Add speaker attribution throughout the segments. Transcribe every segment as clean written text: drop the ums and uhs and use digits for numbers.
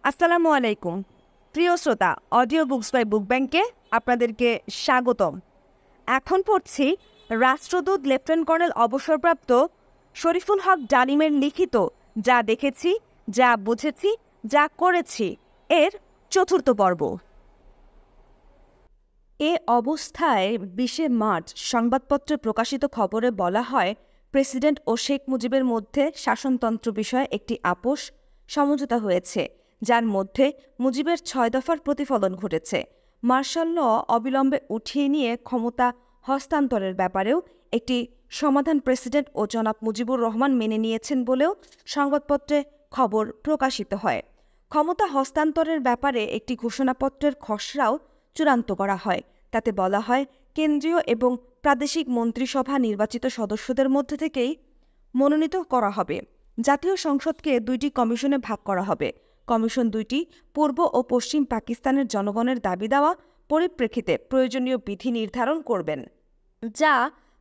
Speaker 1: আসসালামু আলাইকুম প্রিয় শ্রোতা, অডিও বুকস বাই বুক ব্যাংকে আপনাদেরকে স্বাগতম। এখন পড়ছি রাষ্ট্রদূত লেফটেন্যান্ট কর্নেল অবসরপ্রাপ্ত শরীফুল হক ডালিমের লিখিত যা দেখেছি, যা বুঝেছি, যা করেছি এর চতুর্থ পর্ব। এ অবস্থায় ২০ মার্চ সংবাদপত্রে প্রকাশিত খবরে বলা হয়, প্রেসিডেন্ট ও শেখ মুজিবের মধ্যে শাসনতন্ত্র বিষয়ে একটি আপোষ সমঝোতা হয়েছে, যার মধ্যে মুজিবের ৬ দফার প্রতিফলন ঘটেছে। মার্শাল ল অবিলম্বে উঠিয়ে নিয়ে ক্ষমতা হস্তান্তরের ব্যাপারেও একটি সমাধান প্রেসিডেন্ট ও জনাব মুজিবুর রহমান মেনে নিয়েছেন বলেও সংবাদপত্রে খবর প্রকাশিত হয়। ক্ষমতা হস্তান্তরের ব্যাপারে একটি ঘোষণাপত্রের খসড়াও চূড়ান্ত করা হয়। তাতে বলা হয়, কেন্দ্রীয় এবং প্রাদেশিক মন্ত্রিসভা নির্বাচিত সদস্যদের মধ্যে থেকেই মনোনীত করা হবে। জাতীয় সংসদকে ২টি কমিশনে ভাগ করা হবে। কমিশন ২টি পূর্ব ও পশ্চিম পাকিস্তানের জনগণের দাবি দেওয়া পরিপ্রেক্ষিতে প্রয়োজনীয় বিধি নির্ধারণ করবেন, যা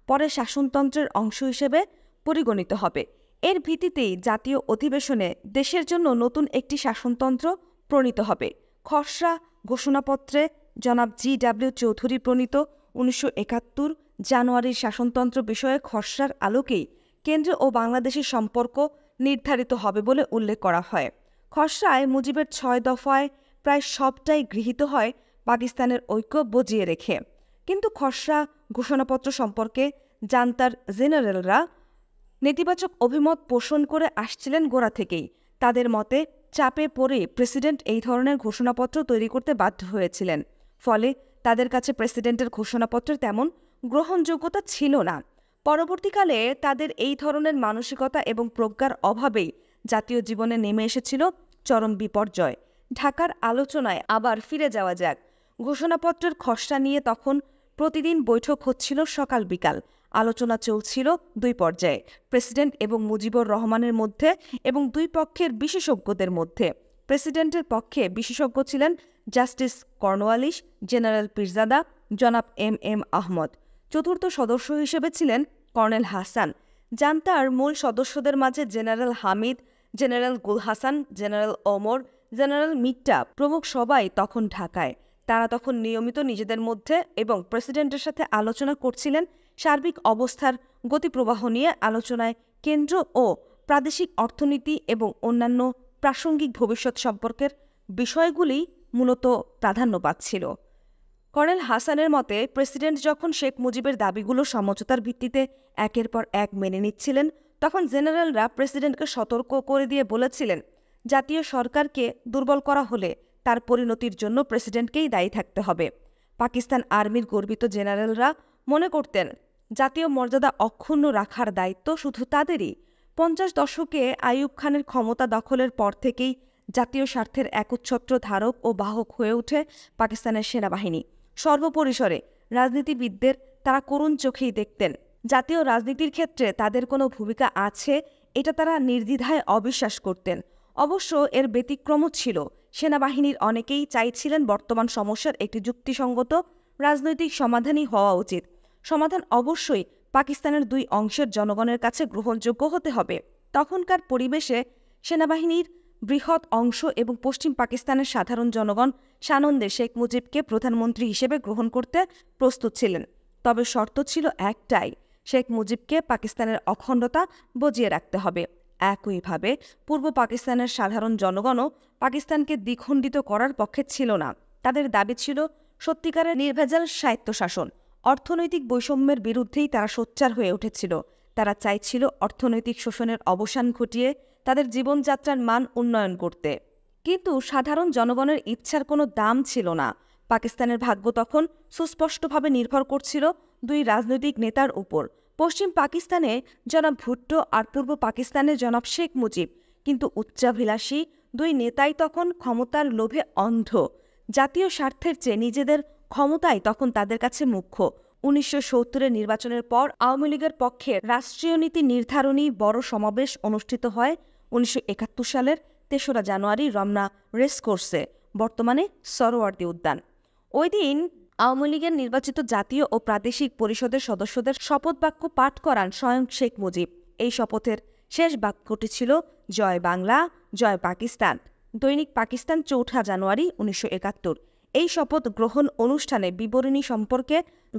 Speaker 1: পরে শাসনতন্ত্রের অংশ হিসেবে পরিগণিত হবে। এর ভিত্তিতেই জাতীয় অধিবেশনে দেশের জন্য নতুন একটি শাসনতন্ত্র প্রণীত হবে। খসড়া ঘোষণাপত্রে জনাব জি.ডব্লিউ. চৌধুরী প্রণীত ১৯৭১ জানুয়ারির শাসনতন্ত্র বিষয়ে খসড়ার আলোকেই কেন্দ্র ও বাংলাদেশের সম্পর্ক নির্ধারিত হবে বলে উল্লেখ করা হয়। খসড়ায় মুজিবের ৬ দফায় প্রায় সবটাই গৃহীত হয় পাকিস্তানের ঐক্য বজিয়ে রেখে। কিন্তু খসড়া ঘোষণাপত্র সম্পর্কে জান্তার জেনারেলরা নেতিবাচক অভিমত পোষণ করে আসছিলেন গোড়া থেকেই। তাদের মতে চাপে পড়ে প্রেসিডেন্ট এই ধরনের ঘোষণাপত্র তৈরি করতে বাধ্য হয়েছিলেন। ফলে তাদের কাছে প্রেসিডেন্টের ঘোষণাপত্রের তেমন গ্রহণযোগ্যতা ছিল না। পরবর্তীকালে তাদের এই ধরনের মানসিকতা এবং প্রজ্ঞার অভাবেই জাতীয় জীবনে নেমে এসেছিল চরম বিপর্যয়। ঢাকার আলোচনায় আবার ফিরে যাওয়া যাক। ঘোষণাপত্রের খসড়া নিয়ে তখন প্রতিদিন বৈঠক হচ্ছিল সকাল বিকাল। আলোচনা চলছিল দুই পর্যায়ে, প্রেসিডেন্ট এবং মুজিবুর রহমানের মধ্যে এবং দুই পক্ষের বিশেষজ্ঞদের মধ্যে। প্রেসিডেন্টের পক্ষে বিশেষজ্ঞ ছিলেন জাস্টিস কর্নওয়ালিস, জেনারেল পীরজাদা, জনাব এম আহমদ। চতুর্থ সদস্য হিসেবে ছিলেন কর্নেল হাসান। জান্তার মূল সদস্যদের মাঝে জেনারেল হামিদ, জেনারেল গুল হাসান, জেনারেল ওমর, জেনারেল মিট্টা প্রমুখ সবাই তখন ঢাকায়। তারা তখন নিয়মিত নিজেদের মধ্যে এবং প্রেসিডেন্টের সাথে আলোচনা করছিলেন সার্বিক অবস্থার গতিপ্রবাহ নিয়ে। আলোচনায় কেন্দ্র ও প্রাদেশিক অর্থনীতি এবং অন্যান্য প্রাসঙ্গিক ভবিষ্যৎ সম্পর্কের বিষয়গুলি মূলত প্রাধান্য পাচ্ছিল। কর্নেল হাসানের মতে, প্রেসিডেন্ট যখন শেখ মুজিবের দাবিগুলো সমঝোতার ভিত্তিতে একের পর এক মেনে নিচ্ছিলেন, তখন জেনারেলরা প্রেসিডেন্টকে সতর্ক করে দিয়ে বলেছিলেন, জাতীয় সরকারকে দুর্বল করা হলে তার পরিণতির জন্য প্রেসিডেন্টকেই দায়ী থাকতে হবে। পাকিস্তান আর্মির গর্বিত জেনারেলরা মনে করতেন, জাতীয় মর্যাদা অক্ষুণ্ণ রাখার দায়িত্ব শুধু তাদেরই। ৫০ দশকে আইয়ুব খানের ক্ষমতা দখলের পর থেকেই জাতীয় স্বার্থের একচ্ছত্র ধারক ও বাহক হয়ে ওঠে পাকিস্তানের সেনাবাহিনী। সর্বপরিসরে রাজনীতিবিদদের তারা করুণ চোখেই দেখতেন। জাতীয় রাজনীতির ক্ষেত্রে তাদের কোনো ভূমিকা আছে, এটা তারা নির্দ্বিধায় অবিশ্বাস করতেন। অবশ্য এর ব্যতিক্রমও ছিল। সেনাবাহিনীর অনেকেই চাইছিলেন বর্তমান সমস্যার একটি যুক্তিসঙ্গত রাজনৈতিক সমাধানই হওয়া উচিত। সমাধান অবশ্যই পাকিস্তানের দুই অংশের জনগণের কাছে গ্রহণযোগ্য হতে হবে। তখনকার পরিবেশে সেনাবাহিনীর বৃহৎ অংশ এবং পশ্চিম পাকিস্তানের সাধারণ জনগণ সানন্দে শেখ মুজিবকে প্রধানমন্ত্রী হিসেবে গ্রহণ করতে প্রস্তুত ছিলেন। তবে শর্ত ছিল একটাই, শেখ মুজিবকে পাকিস্তানের অখণ্ডতা বজিয়ে রাখতে হবে। একইভাবে পূর্ব পাকিস্তানের সাধারণ জনগণও পাকিস্তানকে দ্বিখণ্ডিত করার পক্ষে ছিল না। তাদের দাবি ছিল সত্যিকারের নির্ভেজাল স্বায়ত্তশাসন। অর্থনৈতিক বৈষম্যের বিরুদ্ধেই তারা সোচ্চার হয়ে উঠেছিল। তারা চাইছিল অর্থনৈতিক শোষণের অবসান ঘটিয়ে তাদের জীবনযাত্রার মান উন্নয়ন করতে। কিন্তু সাধারণ জনগণের ইচ্ছার কোনো দাম ছিল না। পাকিস্তানের ভাগ্য তখন সুস্পষ্টভাবে নির্ভর করছিল দুই রাজনৈতিক নেতার উপর। পশ্চিম পাকিস্তানে জনাব ভুট্টো আর পূর্ব পাকিস্তানে জনাব শেখ মুজিব। কিন্তু উচ্চাভিলাষী দুই নেতাই তখন ক্ষমতার লোভে অন্ধ। জাতীয় স্বার্থের চেয়ে নিজেদের ক্ষমতাই তখন তাদের কাছে মুখ্য। ১৯৭০-এর নির্বাচনের পর আওয়ামী লীগের পক্ষে রাষ্ট্রীয় নীতি নির্ধারণী বড় সমাবেশ অনুষ্ঠিত হয় ১৯৭১ সালের ৩রা জানুয়ারি রমনা রেসকোর্সে, বর্তমানে সরোয়ার্দী উদ্যান। ওই দিন আওয়ামী লীগের নির্বাচিত জাতীয় ও প্রাদেশিক পরিষদের সদস্যদের শপথ বাক্য পাঠ করান স্বয়ং শেখ মুজিব। এই শপথের শেষ বাক্যটি ছিল, জয় বাংলা, জয় পাকিস্তান। দৈনিক পাকিস্তান ৪ জানুয়ারি ১৯৭১। এই শপথ গ্রহণ অনুষ্ঠানে বিবরণী সম্পর্কে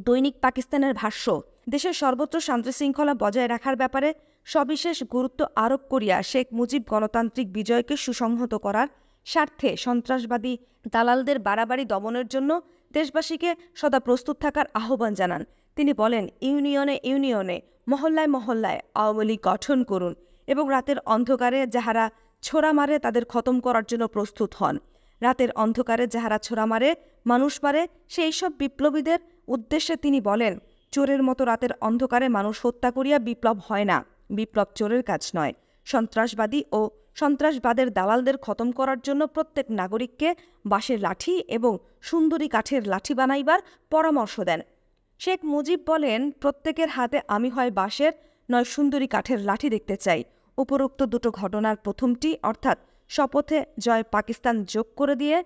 Speaker 1: দৈনিক পাকিস্তানের ভাষ্য, দেশের সর্বত্র শান্তিশৃঙ্খলা বজায় রাখার ব্যাপারে সবিশেষ গুরুত্ব আরোপ করিয়া শেখ মুজিব গণতান্ত্রিক বিজয়কে সুসংহত করার স্বার্থে সন্ত্রাসবাদী দালালদের বাড়াবাড়ি দমনের জন্য দেশবাসীকে সদা প্রস্তুত থাকার আহ্বান জানান। তিনি বলেন, ইউনিয়নে ইউনিয়নে, মহল্লায় মহল্লায় আওয়ামী লীগ গঠন করুন এবং রাতের অন্ধকারে যাহারা ছোড়া মারে তাদের খতম করার জন্য প্রস্তুত হন। রাতের অন্ধকারে যাহারা ছোড়া মারে, মানুষ মারে, সেই সব বিপ্লবীদের উদ্দেশ্যে তিনি বলেন, চোরের মতো রাতের অন্ধকারে মানুষ হত্যা করিয়া বিপ্লব হয় না। বিপ্লব চোরের কাজ নয়। সন্ত্রাসবাদী ও সন্ত্রাসবাদের দালালদের খতম করার জন্য প্রত্যেক নাগরিককে বাঁশের লাঠি এবং সুন্দরী কাঠের লাঠি বানাইবার পরামর্শ দেন। শেখ মুজিব বলেন, প্রত্যেকের হাতে আমি হয় বাঁশের নয় সুন্দরী কাঠের লাঠি দেখতে চাই। উপরোক্ত দুটো ঘটনার প্রথমটি অর্থাৎ শপথে জয় পাকিস্তান যোগ করে দিয়ে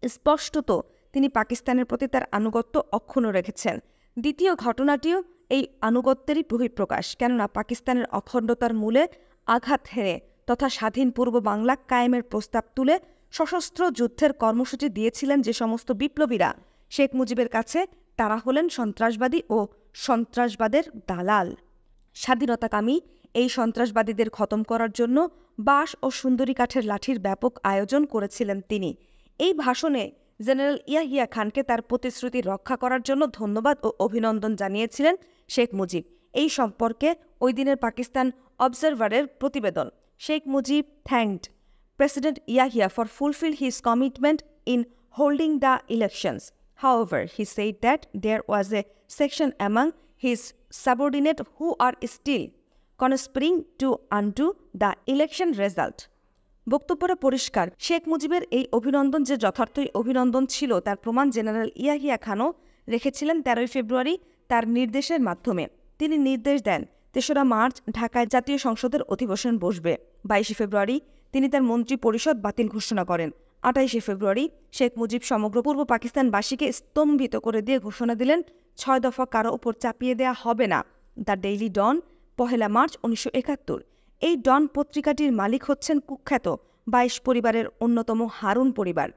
Speaker 1: স্পষ্টত তিনি পাকিস্তানের প্রতি তার আনুগত্য অক্ষুণ্ণ রেখেছেন। দ্বিতীয় ঘটনাটিও এই আনুগত্যেরই বহিঃপ্রকাশ, কেননা পাকিস্তানের অখণ্ডতার মূলে আঘাত হেনে তথা স্বাধীন পূর্ব বাংলা কায়েমের প্রস্তাব তুলে সশস্ত্র যুদ্ধের কর্মসূচি দিয়েছিলেন যে সমস্ত বিপ্লবীরা, শেখ মুজিবের কাছে তারা হলেন সন্ত্রাসবাদী ও সন্ত্রাসবাদের দালাল। স্বাধীনতাকামী এই সন্ত্রাসবাদীদের খতম করার জন্য বাঁশ ও সুন্দরী কাঠের লাঠির ব্যাপক আয়োজন করেছিলেন তিনি। এই ভাষণে জেনারেল ইয়াহিয়া খানকে তার প্রতিশ্রুতি রক্ষা করার জন্য ধন্যবাদ ও অভিনন্দন জানিয়েছিলেন শেখ মুজিব। এই সম্পর্কে ওই দিনের পাকিস্তান অবজারভারের প্রতিবেদন। Sheikh Mujib thanked President Yahya for fulfill his commitment in holding the elections. However, he said that there was a section among his subordinates who are still conspiring to undo the election result. বক্তব্যটা পরিষ্কার, শেখ মুজিবের এই অভিনন্দন যে যথার্থই অভিনন্দন ছিল তার প্রমাণ জেনারেল ইয়াহিয়া খানও রেখেছিলেন 13 ফেব্রুয়ারি তার নির্দেশের মাধ্যমে। তিনি নির্দেশ দেন ৩রা মার্চ ঢাকায় জাতীয় সংসদের অধিবেশন বসবে। 22 ফেব্রুয়ারি তিনি তার মন্ত্রী পরিষদ বাতিল ঘোষণা করেন। 28 ফেব্রুয়ারি শেখ মুজিব সমগ্র পূর্ব পাকিস্তানবাসীকে স্তম্ভিত করে দিয়ে ঘোষণা দিলেন 6 দফা কারো উপর চাপিয়ে দেয়া হবে না। The Daily Dawn 1 March 1971। এই ডন পত্রিকাটির মালিক হচ্ছেন কুখ্যাত 22 পরিবারের অন্যতম হারুন পরিবার।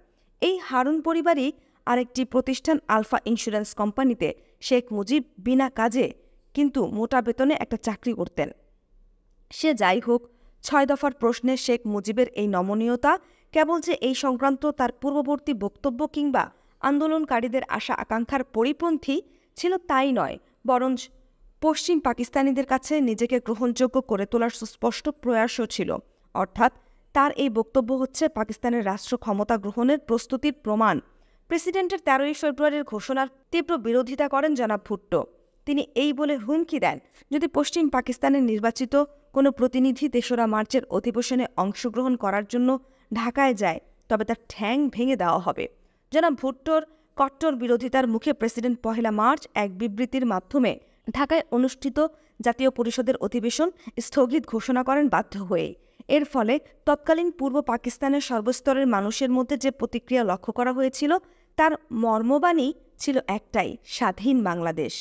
Speaker 1: এই হারুন পরিবারই আরেকটি প্রতিষ্ঠান আলফা ইন্স্যুরেন্স কোম্পানিতে শেখ মুজিব বিনা কাজে কিন্তু মোটা বেতনে একটা চাকরি করতেন। সে যাই হোক, 6 দফার প্রশ্নে শেখ মুজিবের এই নমনীয়তা কেবল যে এই সংক্রান্ত তার পূর্ববর্তী বক্তব্য কিংবা আন্দোলনকারীদের আশা আকাঙ্ক্ষার পরিপন্থী ছিল তাই নয়, বরঞ্চ পশ্চিম পাকিস্তানিদের কাছে নিজেকে গ্রহণযোগ্য করে তোলার সুস্পষ্ট প্রয়াসও ছিল। অর্থাৎ তার এই বক্তব্য হচ্ছে পাকিস্তানের রাষ্ট্র ক্ষমতা গ্রহণের প্রস্তুতির প্রমাণ। প্রেসিডেন্টের 13 ফেব্রুয়ারির ঘোষণার তীব্র বিরোধিতা করেন জনাব ভুট্টো। তিনি এই বলে হুমকি দেন, যদি পশ্চিম পাকিস্তানের নির্বাচিত কোনো প্রতিনিধি 3রা মার্চের অধিবেশনে অংশগ্রহণ করার জন্য ঢাকায় যায় তবে তার ঠ্যাং ভেঙে দেওয়া হবে। জনাব ভুট্টোর কট্টর বিরোধিতার মুখে প্রেসিডেন্ট 1 মার্চ এক বিবৃতির মাধ্যমে ঢাকায় অনুষ্ঠিত জাতীয় পরিষদের অধিবেশন স্থগিত ঘোষণা করেন বাধ্য হয়ে। এর ফলে তৎকালীন পূর্ব পাকিস্তানের সর্বস্তরের মানুষের মধ্যে যে প্রতিক্রিয়া লক্ষ্য করা হয়েছিল তার মর্মবাণী ছিল একটাই, স্বাধীন বাংলাদেশ।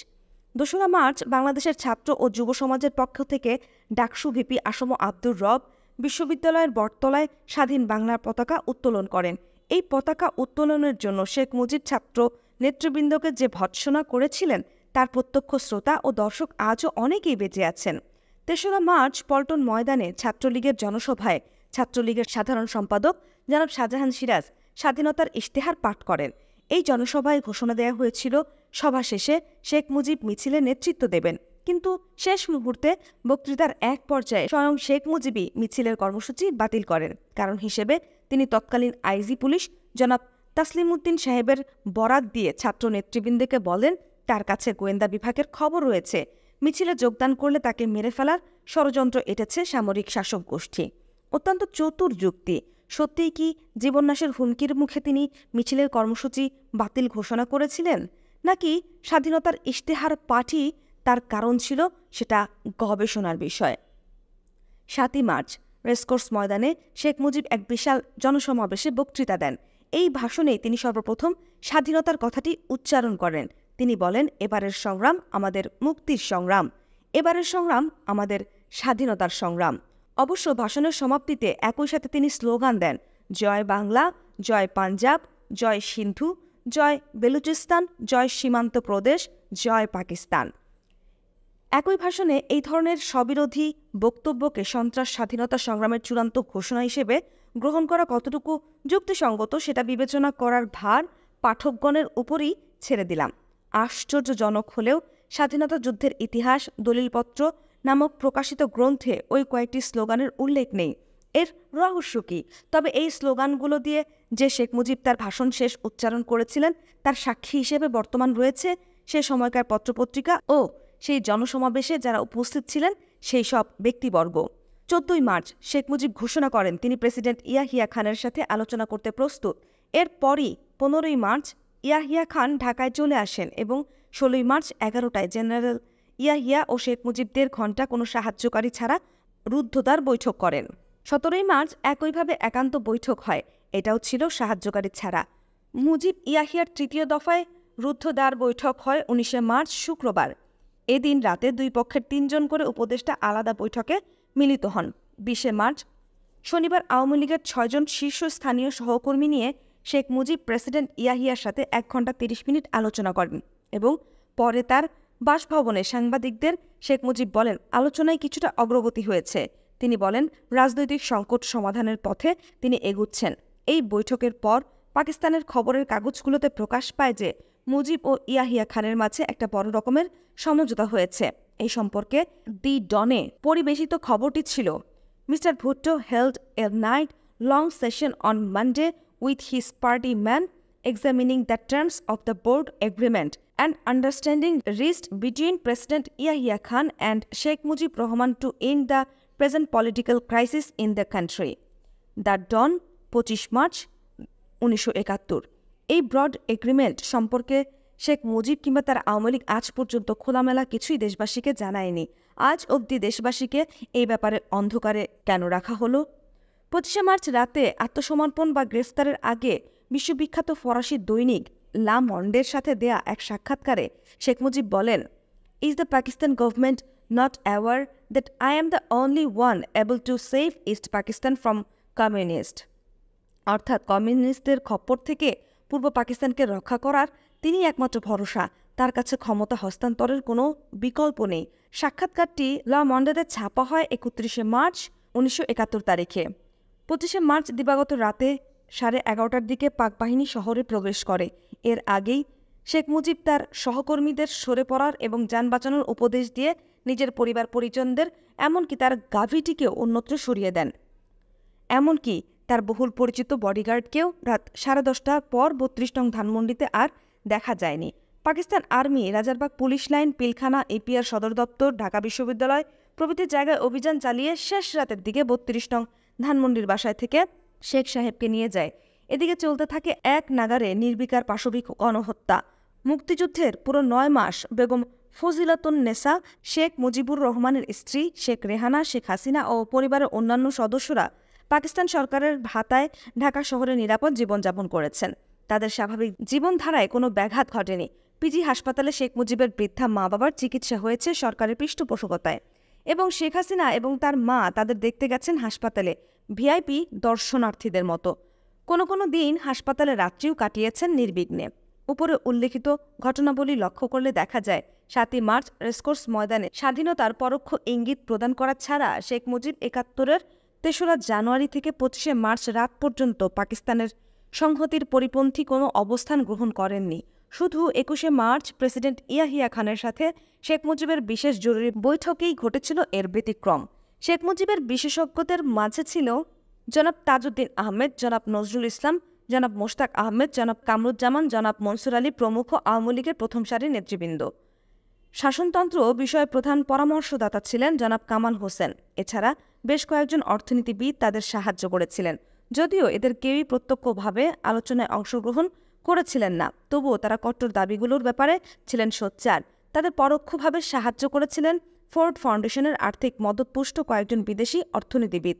Speaker 1: 2 মার্চ বাংলাদেশের ছাত্র ও যুব সমাজের পক্ষ থেকে ডাকসু ভিপি আসম আব্দুর রব বিশ্ববিদ্যালয়ের বটতলায় স্বাধীন বাংলার পতাকা উত্তোলন করেন। এই পতাকা উত্তোলনের জন্য শেখ মুজিব ছাত্র নেতৃবৃন্দকে যে ভৎসনা করেছিলেন তার প্রত্যক্ষ শ্রোতা ও দর্শক আজও অনেকেই বেঁচে আছেন। 3রা মার্চ পল্টন ময়দানে ছাত্রলীগের জনসভায় ছাত্রলীগের সাধারণ সম্পাদক জনাব শাহজাহান সিরাজ স্বাধীনতার ইশতেহার পাঠ করেন। এই জনসভায় ঘোষণা দেওয়া হয়েছিল সভা শেষে শেখ মুজিব মিছিলে নেতৃত্ব দেবেন, কিন্তু শেষ মুহূর্তে বক্তৃতার এক পর্যায়ে স্বয়ং শেখ মুজিবই মিছিলের কর্মসূচি বাতিল করেন। কারণ হিসেবে তিনি তৎকালীন আইজি পুলিশ জনাব তাসলিমউদ্দিন সাহেবের বরাত দিয়ে ছাত্র নেতৃবৃন্দকে বলেন তার কাছে গোয়েন্দা বিভাগের খবর রয়েছে, মিছিলে যোগদান করলে তাকে মেরে ফেলার ষড়যন্ত্র এঁটেছে সামরিক শাসক গোষ্ঠী। অত্যন্ত চতুর যুক্তি। সত্যিই কি জীবননাশের হুমকির মুখে তিনি মিছিলের কর্মসূচি বাতিল ঘোষণা করেছিলেন, নাকি স্বাধীনতার ইশতেহার পাঠই তার কারণ ছিল, সেটা গবেষণার বিষয়। 7 মার্চ রেসকোর্স ময়দানে শেখ মুজিব এক বিশাল জনসমাবেশে বক্তৃতা দেন। এই ভাষণেই তিনি সর্বপ্রথম স্বাধীনতার কথাটি উচ্চারণ করেন। তিনি বলেন, এবারের সংগ্রাম আমাদের মুক্তির সংগ্রাম, এবারের সংগ্রাম আমাদের স্বাধীনতার সংগ্রাম। অবশ্য ভাষণের সমাপ্তিতে একই সাথে তিনি স্লোগান দেন, জয় বাংলা, জয় পাঞ্জাব, জয় সিন্ধু, জয় বেলুচিস্তান, জয় সীমান্ত প্রদেশ, জয় পাকিস্তান। একই ভাষণে এই ধরনের স্ববিরোধী বক্তব্যকে সন্ত্রাস স্বাধীনতা সংগ্রামের চূড়ান্ত ঘোষণা হিসেবে গ্রহণ করা কতটুকু যুক্তিসঙ্গত সেটা বিবেচনা করার ভার পাঠকগণের উপরই ছেড়ে দিলাম। আশ্চর্যজনক হলেও স্বাধীনতা যুদ্ধের ইতিহাস দলিলপত্র নামক প্রকাশিত গ্রন্থে ওই কয়েকটি স্লোগানের উল্লেখ নেই। এর রহস্য কী? তবে এই স্লোগানগুলো দিয়ে যে শেখ মুজিব তার ভাষণ শেষ উচ্চারণ করেছিলেন তার সাক্ষী হিসেবে বর্তমান রয়েছে সে সময়কার পত্রপত্রিকা ও সেই জনসমাবেশে যারা উপস্থিত ছিলেন সেই সব ব্যক্তিবর্গ। 14ই মার্চ শেখ মুজিব ঘোষণা করেন তিনি প্রেসিডেন্ট ইয়াহিয়া খানের সাথে আলোচনা করতে প্রস্তুত। এরপরই 15ই মার্চ ইয়াহিয়া খান ঢাকায় চলে আসেন এবং 16ই মার্চ 11টায় জেনারেল ইয়াহিয়া ও শেখ মুজিব 1.5 ঘণ্টা কোনো সাহায্যকারী ছাড়া রুদ্ধদ্বার বৈঠক করেন। 17ই মার্চ একইভাবে একান্ত বৈঠক হয়, এটাও ছিল সাহায্যকারী ছাড়া। মুজিব ইয়াহিয়ার 3য় দফায় রুদ্ধদ্বার বৈঠক হয় 19শে মার্চ শুক্রবার। এদিন রাতে দুই পক্ষের 3 জন করে উপদেষ্টা আলাদা বৈঠকে মিলিত হন। 20শে মার্চ শনিবার আওয়ামী লীগের 6 জন শীর্ষস্থানীয় সহকর্মী নিয়ে শেখ মুজিব প্রেসিডেন্ট ইয়াহিয়ার সাথে 1 ঘণ্টা 30 মিনিট আলোচনা করেন এবং পরে তার বাসভবনে সাংবাদিকদের শেখ মুজিব বলেন আলোচনায় কিছুটা অগ্রগতি হয়েছে। তিনি বলেন রাজনৈতিক সংকট সমাধানের পথে তিনি এগুচ্ছেন। এই বৈঠকের পর পাকিস্তানের খবরের কাগজগুলোতে প্রকাশ পায় যে মুজিব ও ইয়াহিয়া খানের মাঝে একটা বড় রকমের সমঝোতা হয়েছে। এই সম্পর্কে দি ডনে পরিবেশিত খবরটি ছিল, mister Bhutto held A night long session on Monday with his party men examining the terms of the board agreement and understanding reached between President Yahya Khan and Sheikh Mujib Rahman to end the present political crisis in the country. The Dawn 25 March 1971। এই broad agreement সম্পর্কে শেখ মুজিব কিংবা তার আওয়ামী লীগ আজ পর্যন্ত খোলামেলা কিছুই দেশবাসীকে জানায়নি। আজ অবধি দেশবাসীকে এই ব্যাপারে অন্ধকারে কেন রাখা হলো? 25শে মার্চ রাতে আত্মসমর্পণ বা গ্রেফতারের আগে বিশ্ববিখ্যাত ফরাসি দৈনিক লা মন্ডের সাথে দেয়া এক সাক্ষাৎকারে শেখ মুজিব বলেন, is the Pakistan government not aware that I am the only one able to save east Pakistan from communist? অর্থাৎ কমিউনিস্টদের খপ্পর থেকে পূর্ব পাকিস্তানকে রক্ষা করার তিনি একমাত্র ভরসা, তার কাছে ক্ষমতা হস্তান্তরের কোনো বিকল্প নেই। সাক্ষাৎকারটি লা মন্ডেতে ছাপা হয় 31শে মার্চ 1971 তারিখে। 25শে মার্চ দিবাগত রাতে 11:30টার দিকে পাক বাহিনী শহরে প্রবেশ করে। এর আগেই শেখ মুজিব তার সহকর্মীদের সরে পড়ার এবং যান বাঁচানোর উপদেশ দিয়ে নিজের পরিবার পরিজনদের এমনকি তার গাভীটিকেও অন্যত্র সরিয়ে দেন। এমনকি তার বহুল পরিচিত বডিগার্ডকেও রাত 10:30টার পর 32 নং ধানমন্ডিতে আর দেখা যায়নি। Pakistan army Rajarbagh police line, Pilkhana, EPR সদর দপ্তর, ঢাকা বিশ্ববিদ্যালয় প্রভৃতি জায়গায় অভিযান চালিয়ে শেষ রাতের দিকে 32 নং ধানমন্ডির বাসায় থেকে শেখ সাহেবকে নিয়ে যায়। এদিকে চলতে থাকে এক নাগারে নির্বিকার পাশবিক গণহত্যা। মুক্তিযুদ্ধের পুরো 9 মাস বেগম ফজিলাতুন্নেসা, শেখ মুজিবুর রহমানের স্ত্রী শেখ রেহানা, শেখ হাসিনা ও পরিবারের অন্যান্য সদস্যরা পাকিস্তান সরকারের ভাতায় ঢাকা শহরে নিরাপদ জীবনযাপন করেছেন। তাদের স্বাভাবিক জীবনধারায় কোনো ব্যাঘাত ঘটেনি। পিজি হাসপাতালে শেখ মুজিবের বৃদ্ধা মা বাবার চিকিৎসা হয়েছে সরকারের পৃষ্ঠপোষকতায় এবং শেখ হাসিনা এবং তার মা তাদের দেখতে গেছেন হাসপাতালে ভিআইপি দর্শনার্থীদের মতো। কোনো কোনো দিন হাসপাতালে রাত্রিও কাটিয়েছেন নির্বিঘ্নে। উপরে উল্লেখিত ঘটনাবলী লক্ষ্য করলে দেখা যায় 7ই মার্চ রেসকোর্স ময়দানে স্বাধীনতার পরোক্ষ ইঙ্গিত প্রদান করা ছাড়া শেখ মুজিব 71-এর 3রা জানুয়ারি থেকে 25শে মার্চ রাত পর্যন্ত পাকিস্তানের সংহতির পরিপন্থী কোনো অবস্থান গ্রহণ করেননি। শুধু 21শে মার্চ প্রেসিডেন্ট ইয়াহিয়া খানের সাথে শেখ মুজিবের বিশেষ জরুরি বৈঠকেই ঘটেছিল এর ব্যতিক্রম। শেখ মুজিবের বিশেষজ্ঞদের মাঝে ছিল জনাব তাজউদ্দিন আহমেদ, জনাব নজরুল ইসলাম, জনাব মোশতাক আহমেদ, জনাব কামরুজ্জামান, জনাব মনসুর আলী প্রমুখ আওয়ামী লীগের প্রথম সারির নেতৃবৃন্দ। শাসনতন্ত্র বিষয়ে প্রধান পরামর্শদাতা ছিলেন জনাব কামাল হোসেন। এছাড়া বেশ কয়েকজন অর্থনীতিবিদ তাদের সাহায্য করেছিলেন। যদিও এদের কেউই প্রত্যক্ষভাবে আলোচনায় অংশগ্রহণ করেছিলেন না, তবুও তারা কট্টর দাবিগুলোর ব্যাপারে ছিলেন সোচ্চার। তাদের পরোক্ষভাবে সাহায্য করেছিলেন ফোর্ড ফাউন্ডেশনের আর্থিক মদতপুষ্ট কয়েকজন বিদেশি অর্থনীতিবিদ।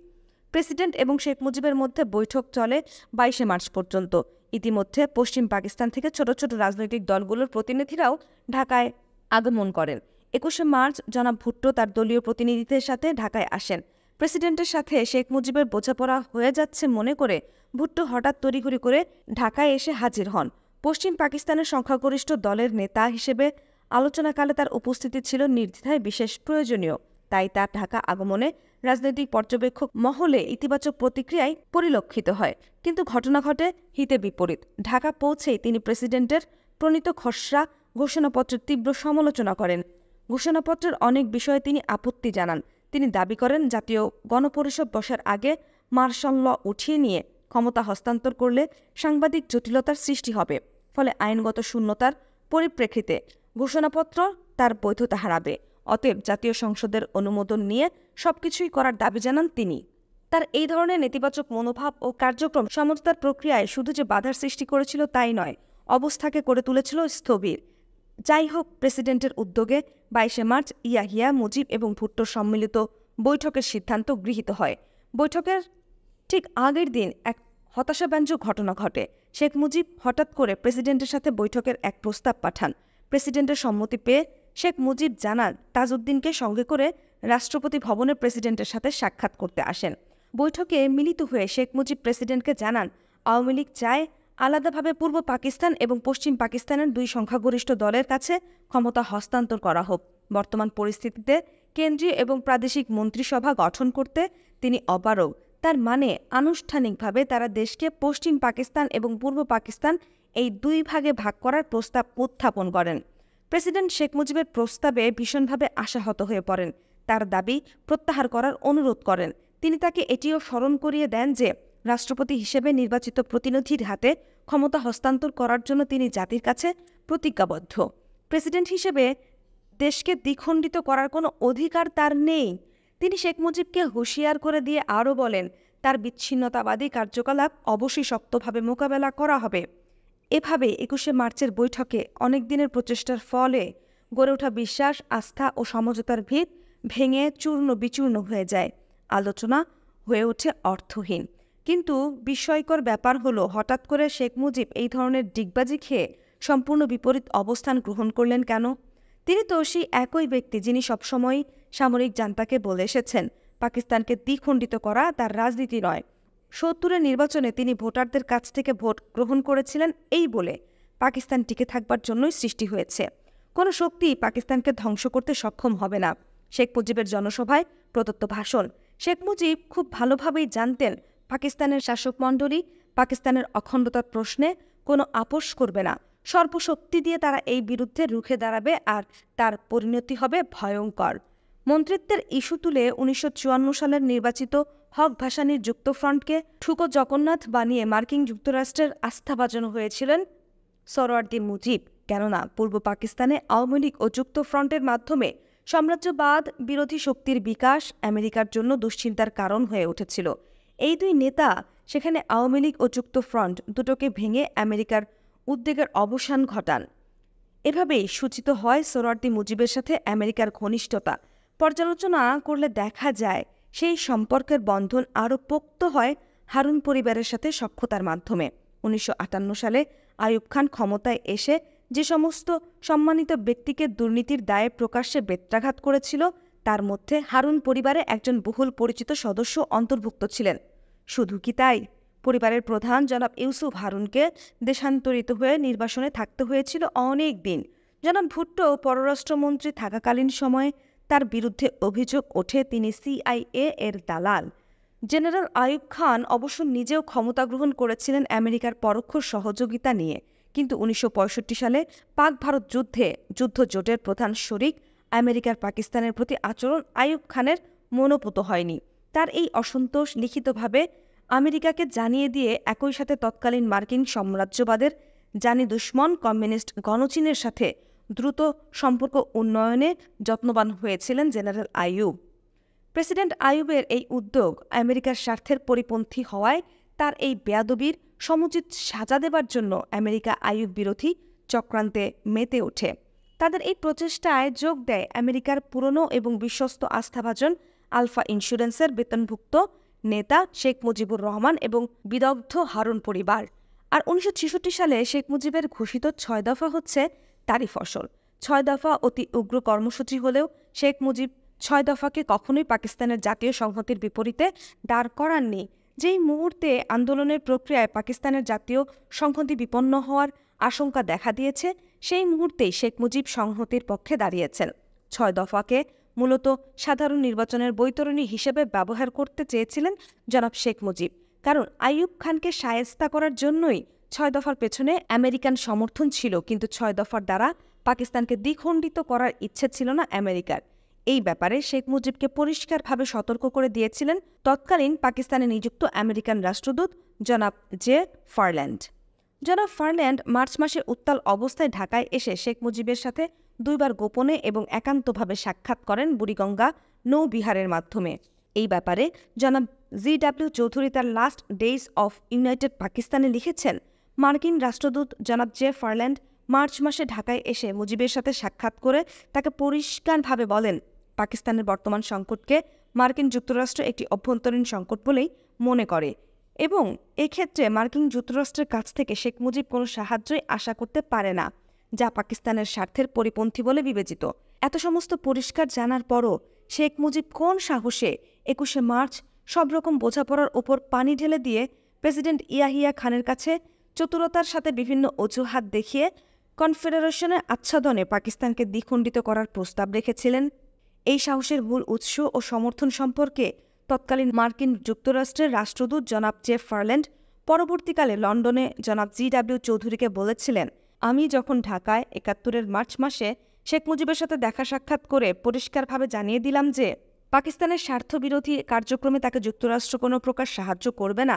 Speaker 1: প্রেসিডেন্ট এবং শেখ মুজিবের মধ্যে বৈঠক চলে 22শে মার্চ পর্যন্ত। ইতিমধ্যে পশ্চিম পাকিস্তান থেকে ছোট ছোট রাজনৈতিক দলগুলোর প্রতিনিধিরাও ঢাকায় আগমন করেন। 21শে মার্চ জনাব ভুট্টো তার দলীয় প্রতিনিধিদের সাথে ঢাকায় আসেন। প্রেসিডেন্টের সাথে শেখ মুজিবের বোঝাপড়া হয়ে যাচ্ছে মনে করে ভুট্টো হঠাৎ তড়িঘড়ি করে ঢাকায় এসে হাজির হন। পশ্চিম পাকিস্তানের সংখ্যাগরিষ্ঠ দলের নেতা হিসেবে আলোচনাকালে তার উপস্থিতি ছিল নির্দ্বিধায় বিশেষ প্রয়োজনীয়। তাই তার ঢাকা আগমনে রাজনৈতিক পর্যবেক্ষক মহলে ইতিবাচক প্রতিক্রিয়ায় পরিলক্ষিত হয়। কিন্তু ঘটনা ঘটে হিতে বিপরীত। ঢাকা পৌঁছেই তিনি প্রেসিডেন্টের প্রণীত খসড়া ঘোষণাপত্রের তীব্র সমালোচনা করেন। ঘোষণাপত্রের অনেক বিষয়ে তিনি আপত্তি জানান। তিনি দাবি করেন জাতীয় গণপরিষদ বসার আগে মার্শাল ল উঠিয়ে নিয়ে ক্ষমতা হস্তান্তর করলে সাংবাদিক জটিলতার সৃষ্টি হবে। ফলে আইনগত শূন্যতার পরিপ্রেক্ষিতে ঘোষণাপত্র তার বৈধতা হারাবে। অতএব জাতীয় সংসদের অনুমোদন নিয়ে সবকিছুই করার দাবি জানান তিনি। তার এই ধরনের নেতিবাচক মনোভাব ও কার্যক্রম সমঝোতার প্রক্রিয়ায় শুধু যে বাধার সৃষ্টি করেছিল তাই নয়, অবস্থাকে করে তুলেছিল স্থবির। যাই হোক, প্রেসিডেন্টের উদ্যোগে 22শে মার্চ ইয়াহিয়া, মুজিব এবং ভুট্টোর সম্মিলিত বৈঠকের সিদ্ধান্ত গৃহীত হয়। বৈঠকের ঠিক আগের দিন এক হতাশাব্যঞ্জক ঘটনা ঘটে। শেখ মুজিব হঠাৎ করে প্রেসিডেন্টের সাথে বৈঠকের এক প্রস্তাব পাঠান। প্রেসিডেন্টের সম্মতি পেয়ে শেখ মুজিব জানান তাজউদ্দিনকে সঙ্গে করে রাষ্ট্রপতি ভবনে প্রেসিডেন্টের সাথে সাক্ষাৎ করতে আসেন। বৈঠকে মিলিত হয়ে শেখ মুজিব প্রেসিডেন্টকে জানান আওয়ামী লীগ চায় আলাদাভাবে পূর্ব পাকিস্তান এবং পশ্চিম পাকিস্তানের দুই সংখ্যাগরিষ্ঠ দলের কাছে ক্ষমতা হস্তান্তর করা হোক। বর্তমান পরিস্থিতিতে কেন্দ্রীয় এবং প্রাদেশিক মন্ত্রিসভা গঠন করতে তিনি অপারগ। তার মানে আনুষ্ঠানিকভাবে তারা দেশকে পশ্চিম পাকিস্তান এবং পূর্ব পাকিস্তান এই দুই ভাগে ভাগ করার প্রস্তাব উত্থাপন করেন। প্রেসিডেন্ট শেখ মুজিবের প্রস্তাবে ভীষণভাবে আশাহত হয়ে পড়েন। তার দাবি প্রত্যাহার করার অনুরোধ করেন। তিনি তাকে এটিও স্মরণ করিয়ে দেন যে রাষ্ট্রপতি হিসেবে নির্বাচিত প্রতিনিধির হাতে ক্ষমতা হস্তান্তর করার জন্য তিনি জাতির কাছে প্রতিজ্ঞাবদ্ধ। প্রেসিডেন্ট হিসেবে দেশকে দ্বিখণ্ডিত করার কোনো অধিকার তার নেই। তিনি শেখ মুজিবকে হুঁশিয়ার করে দিয়ে আরও বলেন তার বিচ্ছিন্নতাবাদী কার্যকলাপ অবশ্যই শক্তভাবে মোকাবেলা করা হবে। এভাবে 21শে মার্চের বৈঠকে অনেক দিনের প্রচেষ্টার ফলে গড়ে ওঠা বিশ্বাস, আস্থা ও সমঝোতার ভিত ভেঙে চূর্ণ বিচূর্ণ হয়ে যায়। আলোচনা হয়ে ওঠে অর্থহীন। কিন্তু বিস্ময়কর ব্যাপার হলো হঠাৎ করে শেখ মুজিব এই ধরনের ডিগবাজি খেয়ে সম্পূর্ণ বিপরীত অবস্থান গ্রহণ করলেন কেন? তিনি তো সেই একই ব্যক্তি যিনি সবসময় সামরিক জান্তাকে বলে এসেছেন পাকিস্তানকে দ্বিখণ্ডিত করা তার রাজনীতি নয়। ৭০-এর নির্বাচনে তিনি ভোটারদের কাছ থেকে ভোট গ্রহণ করেছিলেন এই বলে পাকিস্তান টিকে থাকবার জন্যই সৃষ্টি হয়েছে। কোনো শক্তি পাকিস্তানকে ধ্বংস করতে সক্ষম হবে না। শেখ মুজিবের জনসভায় প্রদত্ত ভাষণ। শেখ মুজিব খুব ভালোভাবেই জানতেন পাকিস্তানের শাসকমণ্ডলী পাকিস্তানের অখণ্ডতার প্রশ্নে কোনো আপোষ করবে না। সর্বশক্তি দিয়ে তারা এই বিরুদ্ধে রুখে দাঁড়াবে আর তার পরিণতি হবে ভয়ঙ্কর। মন্ত্রিত্বের ইস্যু তুলে ১৯৫৪ সালের নির্বাচিত হক ভাসানীর যুক্তফ্রন্টকে ঠুকো জগন্নাথ বানিয়ে মার্কিন যুক্তরাষ্ট্রের আস্থাভাজন হয়েছিলেন সোহরাওয়ার্দী মুজিব। কেননা পূর্ব পাকিস্তানে আওয়ামী লীগ ও যুক্তফ্রন্টের মাধ্যমে সাম্রাজ্যবাদ বিরোধী শক্তির বিকাশ আমেরিকার জন্য দুশ্চিন্তার কারণ হয়ে উঠেছিল। এই দুই নেতা সেখানে আওয়ামী লীগ ও যুক্তফ্রন্ট দুটোকে ভেঙে আমেরিকার উদ্বেগের অবসান ঘটান। এভাবেই সূচিত হয় সোহরাওয়ার্দী মুজিবের সাথে আমেরিকার ঘনিষ্ঠতা। পর্যালোচনা করলে দেখা যায় সেই সম্পর্কের বন্ধন আরও পোক্ত হয় হারুন পরিবারের সাথে সখ্যতার মাধ্যমে। ১৯৫৮ সালে আইয়ুব খান ক্ষমতায় এসে যে সমস্ত সম্মানিত ব্যক্তিকে দুর্নীতির দায়ে প্রকাশ্যে বেত্রাঘাত করেছিল তার মধ্যে হারুন পরিবারে একজন বহুল পরিচিত সদস্য অন্তর্ভুক্ত ছিলেন। শুধু কি তাই, পরিবারের প্রধান জনাব ইউসুফ হারুনকে দেশান্তরিত হয়ে নির্বাসনে থাকতে হয়েছিল অনেক দিন। জনাব ভুট্টো পররাষ্ট্রমন্ত্রী থাকাকালীন সময়ে তার বিরুদ্ধে অভিযোগ ওঠে তিনি CIA এর দালাল। জেনারেল আইয়ুব খান অবশ্য নিজেও ক্ষমতা গ্রহণ করেছিলেন আমেরিকার পরোক্ষ সহযোগিতা নিয়ে। কিন্তু ১৯৬৫ সালে পাক ভারত যুদ্ধজোটের প্রধান শরিক আমেরিকার পাকিস্তানের প্রতি আচরণ আইয়ুব খানের মনোপুত হয়নি। তার এই অসন্তোষ লিখিতভাবে আমেরিকাকে জানিয়ে দিয়ে একই সাথে তৎকালীন মার্কিন সাম্রাজ্যবাদের জানি দুশ্মন কমিউনিস্ট গণচীনের সাথে দ্রুত সম্পর্ক উন্নয়নে যত্নবান হয়েছিলেন জেনারেল আইয়ুব। প্রেসিডেন্ট আইয়ুবের এই উদ্যোগ আমেরিকার স্বার্থের পরিপন্থী হওয়ায় তার এই বেয়াদবির সমুচিত সাজা দেবার জন্য আমেরিকা আইয়ুব বিরোধী চক্রান্তে মেতে ওঠে। তাদের এই প্রচেষ্টায় যোগ দেয় আমেরিকার পুরনো এবং বিশ্বস্ত আস্থাভাজন আলফা ইন্স্যুরেন্সের বেতনভুক্ত নেতা শেখ মুজিবুর রহমান এবং বিদগ্ধ হারুন পরিবার। আর ১৯৬৬ সালে শেখ মুজিবের ঘোষিত ৬ দফা হচ্ছে তারই ফসল। ৬ দফা অতি উগ্র কর্মসূচি হলেও শেখ মুজিব 6 দফাকে কখনোই পাকিস্তানের জাতীয় সংহতির বিপরীতে দাঁড় করাননি। যেই মুহূর্তে আন্দোলনের প্রক্রিয়ায় পাকিস্তানের জাতীয় সংহতি বিপন্ন হওয়ার আশঙ্কা দেখা দিয়েছে, সেই মুহূর্তেই শেখ মুজিব সংহতির পক্ষে দাঁড়িয়েছেন। 6 দফাকে মূলত সাধারণ নির্বাচনের বৈতরণী হিসেবে ব্যবহার করতে চেয়েছিলেন জনাব শেখ মুজিব, কারণ আইয়ুব খানকে শায়েস্তা করার জন্যই 6 দফার পেছনে আমেরিকান সমর্থন ছিল, কিন্তু 6 দফার দ্বারা পাকিস্তানকে দ্বিখণ্ডিত করার ইচ্ছে ছিল না আমেরিকার। এই ব্যাপারে শেখ মুজিবকে পরিষ্কারভাবে সতর্ক করে দিয়েছিলেন তৎকালীন পাকিস্তানে নিযুক্ত আমেরিকান রাষ্ট্রদূত জনাব জে ফারল্যান্ড। জনাব ফারল্যান্ড মার্চ মাসে উত্তাল অবস্থায় ঢাকায় এসে শেখ মুজিবের সাথে 2 বার গোপনে এবং একান্তভাবে সাক্ষাৎ করেন বুড়িগঙ্গা নৌবিহারের মাধ্যমে। এই ব্যাপারে জনাব জি.ডব্লিউ. চৌধুরী তার লাস্ট ডেইজ অফ ইউনাইটেড পাকিস্তানে লিখেছেন, মার্কিন রাষ্ট্রদূত জনাব জে ফারল্যান্ড মার্চ মাসে ঢাকায় এসে মুজিবের সাথে সাক্ষাৎ করে তাকে পরিষ্কারভাবে বলেন, পাকিস্তানের বর্তমান সংকটকে মার্কিন যুক্তরাষ্ট্র একটি অভ্যন্তরীণ সংকট বলেই মনে করে এবং এক্ষেত্রে মার্কিন যুক্তরাষ্ট্রের কাছ থেকে শেখ মুজিব কোনো সাহায্যই আশা করতে পারে না, যা পাকিস্তানের স্বার্থের পরিপন্থী বলে বিবেচিত। এত সমস্ত পরিষ্কার জানার পরও শেখ মুজিব কোন সাহসে 21শে মার্চ সব রকম বোঝাপড়ার ওপর পানি ঢেলে দিয়ে প্রেসিডেন্ট ইয়াহিয়া খানের কাছে চতুরতার সাথে বিভিন্ন অজুহাত দেখিয়ে কনফেডারেশনের আচ্ছাদনে পাকিস্তানকে দ্বিখণ্ডিত করার প্রস্তাব রেখেছিলেন? এই সাহসের মূল উৎস ও সমর্থন সম্পর্কে তৎকালীন মার্কিন যুক্তরাষ্ট্রের রাষ্ট্রদূত জনাব জে ফারল্যান্ড পরবর্তীকালে লন্ডনে জনাব জি.ডব্লিউ. চৌধুরীকে বলেছিলেন, আমি যখন ঢাকায় 71-এর মার্চ মাসে শেখ মুজিবের সাথে দেখা সাক্ষাৎ করে পরিষ্কারভাবে জানিয়ে দিলাম যে পাকিস্তানের স্বার্থবিরোধী কার্যক্রমে তাকে যুক্তরাষ্ট্র কোনো প্রকার সাহায্য করবে না,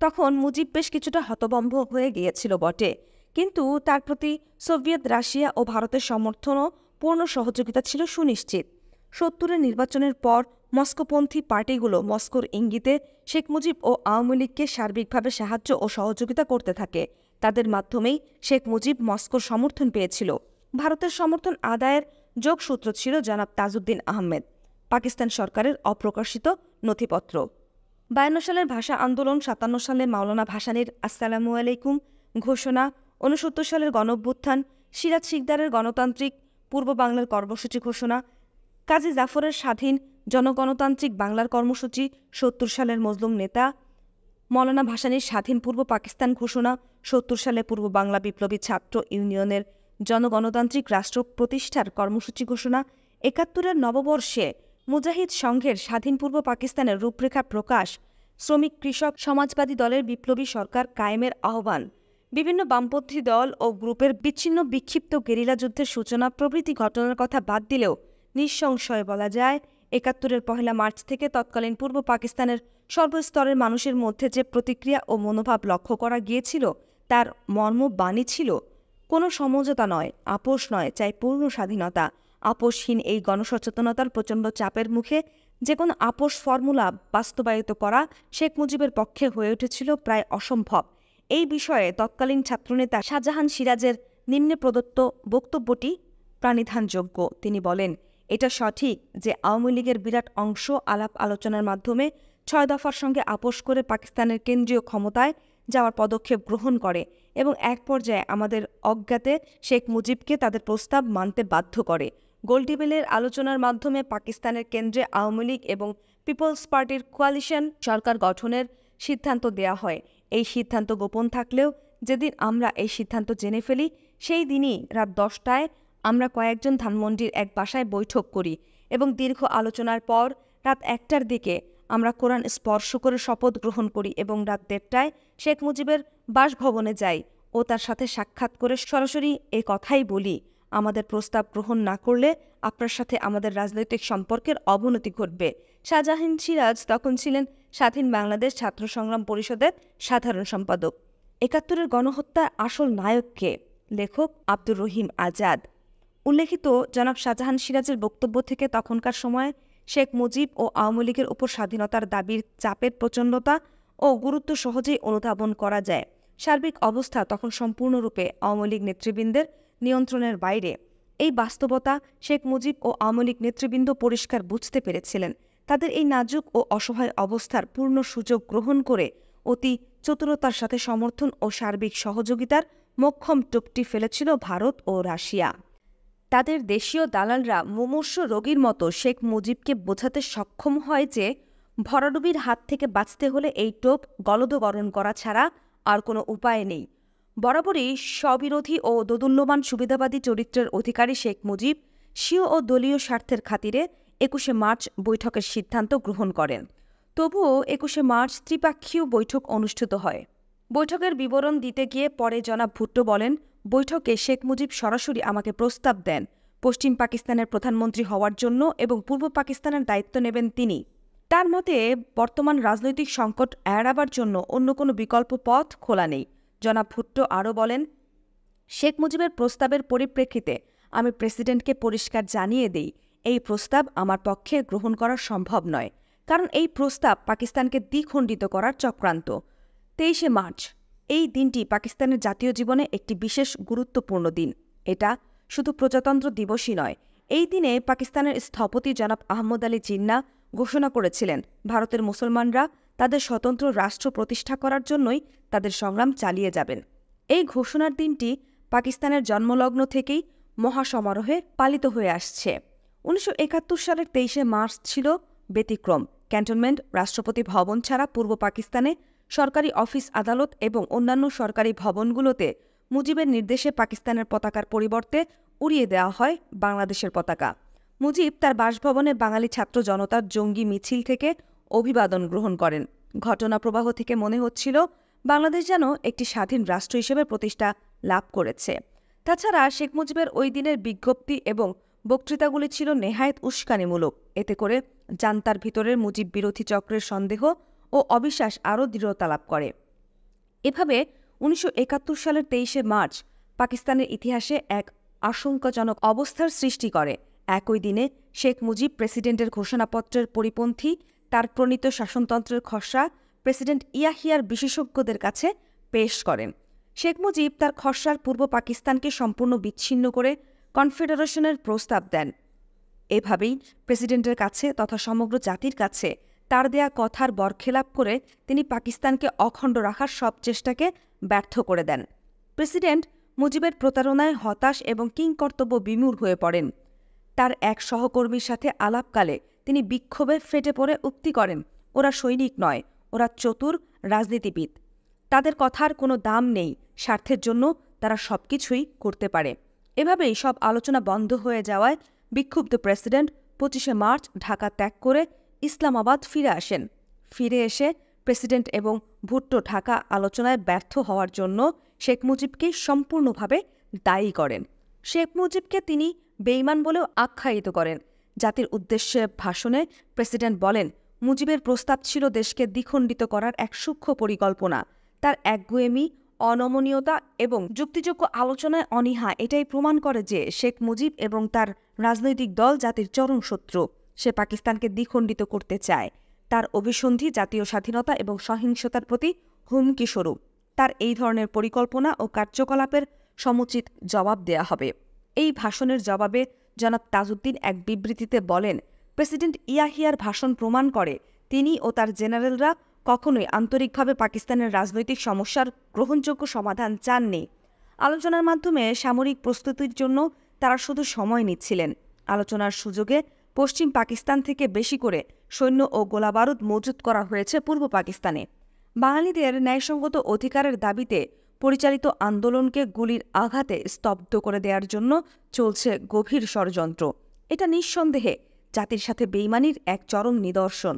Speaker 1: তখন মুজিব বেশ কিছুটা হতভম্ব হয়ে গিয়েছিল বটে, কিন্তু তার প্রতি সোভিয়েত রাশিয়া ও ভারতের সমর্থন ও পূর্ণ সহযোগিতা ছিল সুনিশ্চিত। 70-এর নির্বাচনের পর মস্কোপন্থী পার্টিগুলো মস্কোর ইঙ্গিতে শেখ মুজিব ও আওয়ামী লীগকে সার্বিকভাবে সাহায্য ও সহযোগিতা করতে থাকে। তাদের মাধ্যমেই শেখ মুজিব মস্কোর সমর্থন পেয়েছিল। ভারতের সমর্থন আদায়ের যোগসূত্র ছিল জনাব তাজউদ্দিন আহমেদ, পাকিস্তান সরকারের অপ্রকাশিত নথিপত্র। 52 সালের ভাষা আন্দোলন, 57 সালে মাওলানা ভাসানীর আসসালামু আলাইকুম ঘোষণা, 69 সালের গণঅভ্যুত্থান, সিরাজ শিকদারের গণতান্ত্রিক পূর্ব বাংলার কর্মসূচি ঘোষণা, কাজী জাফরের স্বাধীন জনগণতান্ত্রিক বাংলার কর্মসূচি, 70 সালের মজলুম নেতা মাওলানা ভাসানীর স্বাধীন পূর্ব পাকিস্তান ঘোষণা, 70 সালে পূর্ব বাংলা বিপ্লবী ছাত্র ইউনিয়নের জনগণতান্ত্রিক রাষ্ট্র প্রতিষ্ঠার কর্মসূচি ঘোষণা, 71-এর নববর্ষে মুজাহিদ সংঘের স্বাধীন পূর্ব পাকিস্তানের রূপরেখা প্রকাশ, শ্রমিক কৃষক সমাজবাদী দলের বিপ্লবী সরকার কায়েমের আহ্বান, বিভিন্ন বামপন্থী দল ও গ্রুপের বিচ্ছিন্ন বিক্ষিপ্ত গেরিলা যুদ্ধের সূচনা প্রভৃতি ঘটনার কথা বাদ দিলেও নিঃসংশয়ে বলা যায় 71-এর 1 মার্চ থেকে তৎকালীন পূর্ব পাকিস্তানের সর্বস্তরের মানুষের মধ্যে যে প্রতিক্রিয়া ও মনোভাব লক্ষ্য করা গিয়েছিল তার মর্মবাণী ছিল, কোনো সমঝোতা নয়, আপোষ নয়, চাই পূর্ণ স্বাধীনতা। আপোষহীন এই গণসচেতনতার প্রচণ্ড চাপের মুখে যে কোনো আপোষ ফর্মুলা বাস্তবায়িত করা শেখ মুজিবের পক্ষে হয়ে উঠেছিল প্রায় অসম্ভব। এই বিষয়ে তৎকালীন ছাত্রনেতা শাহজাহান সিরাজের নিম্নে প্রদত্ত বক্তব্যটি প্রাণিধানযোগ্য। তিনি বলেন, এটা সঠিক যে আওয়ামী লীগের বিরাট অংশ আলাপ আলোচনার মাধ্যমে 6 দফার সঙ্গে আপোষ করে পাকিস্তানের কেন্দ্রীয় ক্ষমতায় যাওয়ার পদক্ষেপ গ্রহণ করে এবং এক পর্যায়ে আমাদের অজ্ঞাতে শেখ মুজিবকে তাদের প্রস্তাব মানতে বাধ্য করে। গোলটেবিলের আলোচনার মাধ্যমে পাকিস্তানের কেন্দ্রে আওয়ামী লীগ এবং পিপলস পার্টির কোয়ালিশন সরকার গঠনের সিদ্ধান্ত দেয়া হয়। এই সিদ্ধান্ত গোপন থাকলেও যেদিন আমরা এই সিদ্ধান্ত জেনে ফেলি সেই দিনই রাত 10টায় আমরা কয়েকজন ধানমন্ডির এক বাসায় বৈঠক করি এবং দীর্ঘ আলোচনার পর রাত 1টার দিকে আমরা কোরআন স্পর্শ করে শপথ গ্রহণ করি এবং রাত 1:30টায় শেখ মুজিবের বাসভবনে যাই ও তার সাথে সাক্ষাৎ করে সরাসরি এ কথাই বলি, আমাদের প্রস্তাব গ্রহণ না করলে আপনার সাথে আমাদের রাজনৈতিক সম্পর্কের অবনতি ঘটবে। শাহজাহান সিরাজ তখন ছিলেন স্বাধীন বাংলাদেশ ছাত্র সংগ্রাম পরিষদের সাধারণ সম্পাদক। 71-এর গণহত্যার আসল নায়ককে? লেখক আব্দুর রহিম আজাদ। উল্লেখিত জনাব শাহজাহান সিরাজের বক্তব্য থেকে তখনকার সময়ে শেখ মুজিব ও আওয়ামী লীগের উপর স্বাধীনতার দাবির চাপের প্রচণ্ডতা ও গুরুত্ব সহজেই অনুধাবন করা যায়। সার্বিক অবস্থা তখন সম্পূর্ণরূপে আওয়ামী লীগ নেতৃবৃন্দের নিয়ন্ত্রণের বাইরে। এই বাস্তবতা শেখ মুজিব ও আওয়ামী লীগ নেতৃবৃন্দ পরিষ্কার বুঝতে পেরেছিলেন। তাদের এই নাজুক ও অসহায় অবস্থার পূর্ণ সুযোগ গ্রহণ করে অতি চতুরতার সাথে সমর্থন ও সার্বিক সহযোগিতার মোক্ষম টোপটি ফেলেছিল ভারত ও রাশিয়া। তাদের দেশীয় দালালরা মুমূর্ষু রোগীর মতো শেখ মুজিবকে বোঝাতে সক্ষম হয় যে ভরাডুবির হাত থেকে বাঁচতে হলে এই টোপ গলদবরণ করা ছাড়া আর কোনো উপায় নেই। বরাবরই স্ববিরোধী ও দোদুল্যমান সুবিধাবাদী চরিত্রের অধিকারী শেখ মুজিব স্বীয় ও দলীয় স্বার্থের খাতিরে ২১শে মার্চ বৈঠকের সিদ্ধান্ত গ্রহণ করেন। তবুও ২১শে মার্চ ত্রিপাক্ষীয় বৈঠক অনুষ্ঠিত হয়। বৈঠকের বিবরণ দিতে গিয়ে পরে জনাব ভুট্টো বলেন, বৈঠকে শেখ মুজিব সরাসরি আমাকে প্রস্তাব দেন পশ্চিম পাকিস্তানের প্রধানমন্ত্রী হওয়ার জন্য এবং পূর্ব পাকিস্তানের দায়িত্ব নেবেন তিনি। তার মতে বর্তমান রাজনৈতিক সংকট এড়াবার জন্য অন্য কোনো বিকল্প পথ খোলা নেই। জনাব ভুট্টো আরও বলেন, শেখ মুজিবের প্রস্তাবের পরিপ্রেক্ষিতে আমি প্রেসিডেন্টকে পরিষ্কার জানিয়ে দিই এই প্রস্তাব আমার পক্ষে গ্রহণ করা সম্ভব নয়, কারণ এই প্রস্তাব পাকিস্তানকে দ্বিখণ্ডিত করার চক্রান্ত। ২৩শে মার্চ এই দিনটি পাকিস্তানের জাতীয় জীবনে একটি বিশেষ গুরুত্বপূর্ণ দিন। এটা শুধু প্রজাতন্ত্র দিবসই নয়, এই দিনে পাকিস্তানের স্থপতি জনাব আহমদ আলী জিন্নাহ ঘোষণা করেছিলেন ভারতের মুসলমানরা তাদের স্বতন্ত্র রাষ্ট্র প্রতিষ্ঠা করার জন্যই তাদের সংগ্রাম চালিয়ে যাবেন। এই ঘোষণার দিনটি পাকিস্তানের জন্মলগ্ন থেকেই মহাসমারোহে পালিত হয়ে আসছে। ১৯৭১ সালের ২৩শে মার্চ ছিল ব্যতিক্রম। ক্যান্টনমেন্ট, রাষ্ট্রপতি ভবন ছাড়া পূর্ব পাকিস্তানে সরকারি অফিস আদালত এবং অন্যান্য সরকারি ভবনগুলোতে মুজিবের নির্দেশে পাকিস্তানের পতাকার পরিবর্তে উড়িয়ে দেওয়া হয় বাংলাদেশের পতাকা। মুজিব তার বাসভবনে বাঙালি ছাত্র জনতার জঙ্গি মিছিল থেকে অভিবাদন গ্রহণ করেন। ঘটনা প্রবাহ থেকে মনে হচ্ছিল বাংলাদেশ যেন একটি স্বাধীন রাষ্ট্র হিসেবে প্রতিষ্ঠা লাভ করেছে। তাছাড়া শেখ মুজিবের ওই দিনের বিজ্ঞপ্তি এবং বক্তৃতাগুলি ছিল নেহায়েত উস্কানিমূলক। এতে করে জান্তার ভিতরের মুজিব বিরোধী চক্রের সন্দেহ ও অবিশ্বাস আরও দৃঢ়তা লাভ করে। এভাবে ১৯৭১ সালের ২৩শে মার্চ পাকিস্তানের ইতিহাসে এক আশঙ্কাজনক অবস্থার সৃষ্টি করে। একই দিনে শেখ মুজিব প্রেসিডেন্টের ঘোষণাপত্রের পরিপন্থী তার প্রণীত শাসনতন্ত্রের খসড়া প্রেসিডেন্ট ইয়াহিয়ার বিশেষজ্ঞদের কাছে পেশ করেন। শেখ মুজিব তার খসড়ার পূর্ব পাকিস্তানকে সম্পূর্ণ বিচ্ছিন্ন করে কনফেডারেশনের প্রস্তাব দেন। এভাবেই প্রেসিডেন্টের কাছে তথা সমগ্র জাতির কাছে তার দেয়া কথার বরখেলাপ করে তিনি পাকিস্তানকে অখণ্ড রাখার সব চেষ্টাকে ব্যর্থ করে দেন। প্রেসিডেন্ট মুজিবের প্রতারণায় হতাশ এবং কিংকর্তব্য বিমূঢ় হয়ে পড়েন। তার এক সহকর্মীর সাথে আলাপকালে তিনি বিক্ষোভে ফেটে পড়ে উক্তি করেন, ওরা সৈনিক নয়, ওরা চতুর রাজনীতিবিদ। তাদের কথার কোনো দাম নেই, স্বার্থের জন্য তারা সবকিছুই করতে পারে। এভাবেই সব আলোচনা বন্ধ হয়ে যাওয়ায় বিক্ষুব্ধ প্রেসিডেন্ট ২৫শে মার্চ ঢাকা ত্যাগ করে ইসলামাবাদ ফিরে আসেন। ফিরে এসে প্রেসিডেন্ট এবং ভুট্টো ঢাকা আলোচনায় ব্যর্থ হওয়ার জন্য শেখ মুজিবকে সম্পূর্ণভাবে দায়ী করেন। শেখ মুজিবকে তিনি বেঈমান বলেও আখ্যায়িত করেন। জাতির উদ্দেশ্যে ভাষণে প্রেসিডেন্ট বলেন, মুজিবের প্রস্তাব ছিল দেশকে দ্বিখণ্ডিত করার এক সূক্ষ্ম পরিকল্পনা। তার একগুঁয়েমি, অনমনীয়তা এবং যুক্তিযোগ্য আলোচনায় অনীহা এটাই প্রমাণ করে যে শেখ মুজিব এবং তার রাজনৈতিক দল জাতির চরম শত্রু। সে পাকিস্তানকে দ্বিখণ্ডিত করতে চায়। তার অভিসন্ধি জাতীয় স্বাধীনতা এবং সহিংসতার প্রতি হুমকি স্বরূপ। তার এই ধরনের পরিকল্পনা ও কার্যকলাপের সমুচিত জবাব দেয়া হবে। এই ভাষণের জবাবে জনাব তাজউদ্দিন এক বিবৃতিতে বলেন, প্রেসিডেন্ট ইয়াহিয়ার ভাষণ প্রমাণ করে তিনি ও তার জেনারেলরা কখনোই আন্তরিকভাবে পাকিস্তানের রাজনৈতিক সমস্যার গ্রহণযোগ্য সমাধান চাননি। আলোচনার মাধ্যমে সামরিক প্রস্তুতির জন্য তারা শুধু সময় নিচ্ছিলেন। আলোচনার সুযোগে পশ্চিম পাকিস্তান থেকে বেশি করে সৈন্য ও গোলাবারুদ মজুত করা হয়েছে পূর্ব পাকিস্তানে। বাঙালিদের ন্যায়সঙ্গত অধিকারের দাবিতে পরিচালিত আন্দোলনকে গুলির আঘাতে স্তব্ধ করে দেওয়ার জন্য চলছে গভীর ষড়যন্ত্র। এটা নিঃসন্দেহে জাতির সাথে বেইমানির এক চরম নিদর্শন।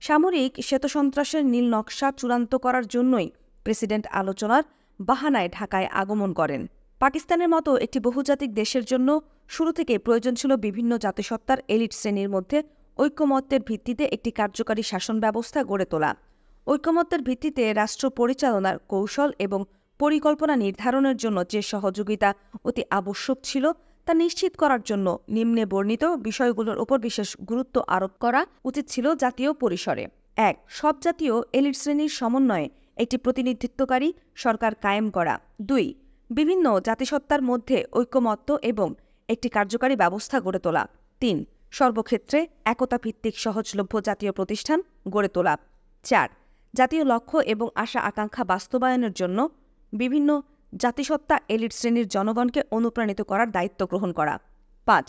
Speaker 1: সামরিক শ্বেতসন্ত্রাসের নীল নকশা চূড়ান্ত করার জন্যই প্রেসিডেন্ট আলোচনার বাহানায় ঢাকায় আগমন করেন। পাকিস্তানের মতো একটি বহুজাতিক দেশের জন্য শুরু থেকে প্রয়োজন ছিল বিভিন্ন জাতিসত্তার এলিট শ্রেণীর মধ্যে ঐকমত্যের ভিত্তিতে একটি কার্যকারী শাসন ব্যবস্থা গড়ে তোলা। ঐকমত্যের ভিত্তিতে রাষ্ট্র পরিচালনার কৌশল এবং পরিকল্পনা নির্ধারণের জন্য যে সহযোগিতা অতি আবশ্যক ছিল তা নিশ্চিত করার জন্য নিম্নে বর্ণিত বিষয়গুলোর উপর বিশেষ গুরুত্ব আরোপ করা উচিত ছিল জাতীয় পরিসরে। ১. সব জাতীয় এলিট শ্রেণীর সমন্বয়ে একটি প্রতিনিধিত্বকারী সরকার কায়েম করা। ২. বিভিন্ন জাতিসত্তার মধ্যে ঐকমত্য এবং একটি কার্যকারী ব্যবস্থা গড়ে তোলা। ৩. সর্বক্ষেত্রে একতা ভিত্তিক সহজলভ্য জাতীয় প্রতিষ্ঠান গড়ে তোলা। ৪. জাতীয় লক্ষ্য এবং আশা আকাঙ্ক্ষা বাস্তবায়নের জন্য বিভিন্ন জাতিসত্তা এলিট শ্রেণীর জনগণকে অনুপ্রাণিত করার দায়িত্ব গ্রহণ করা। 5.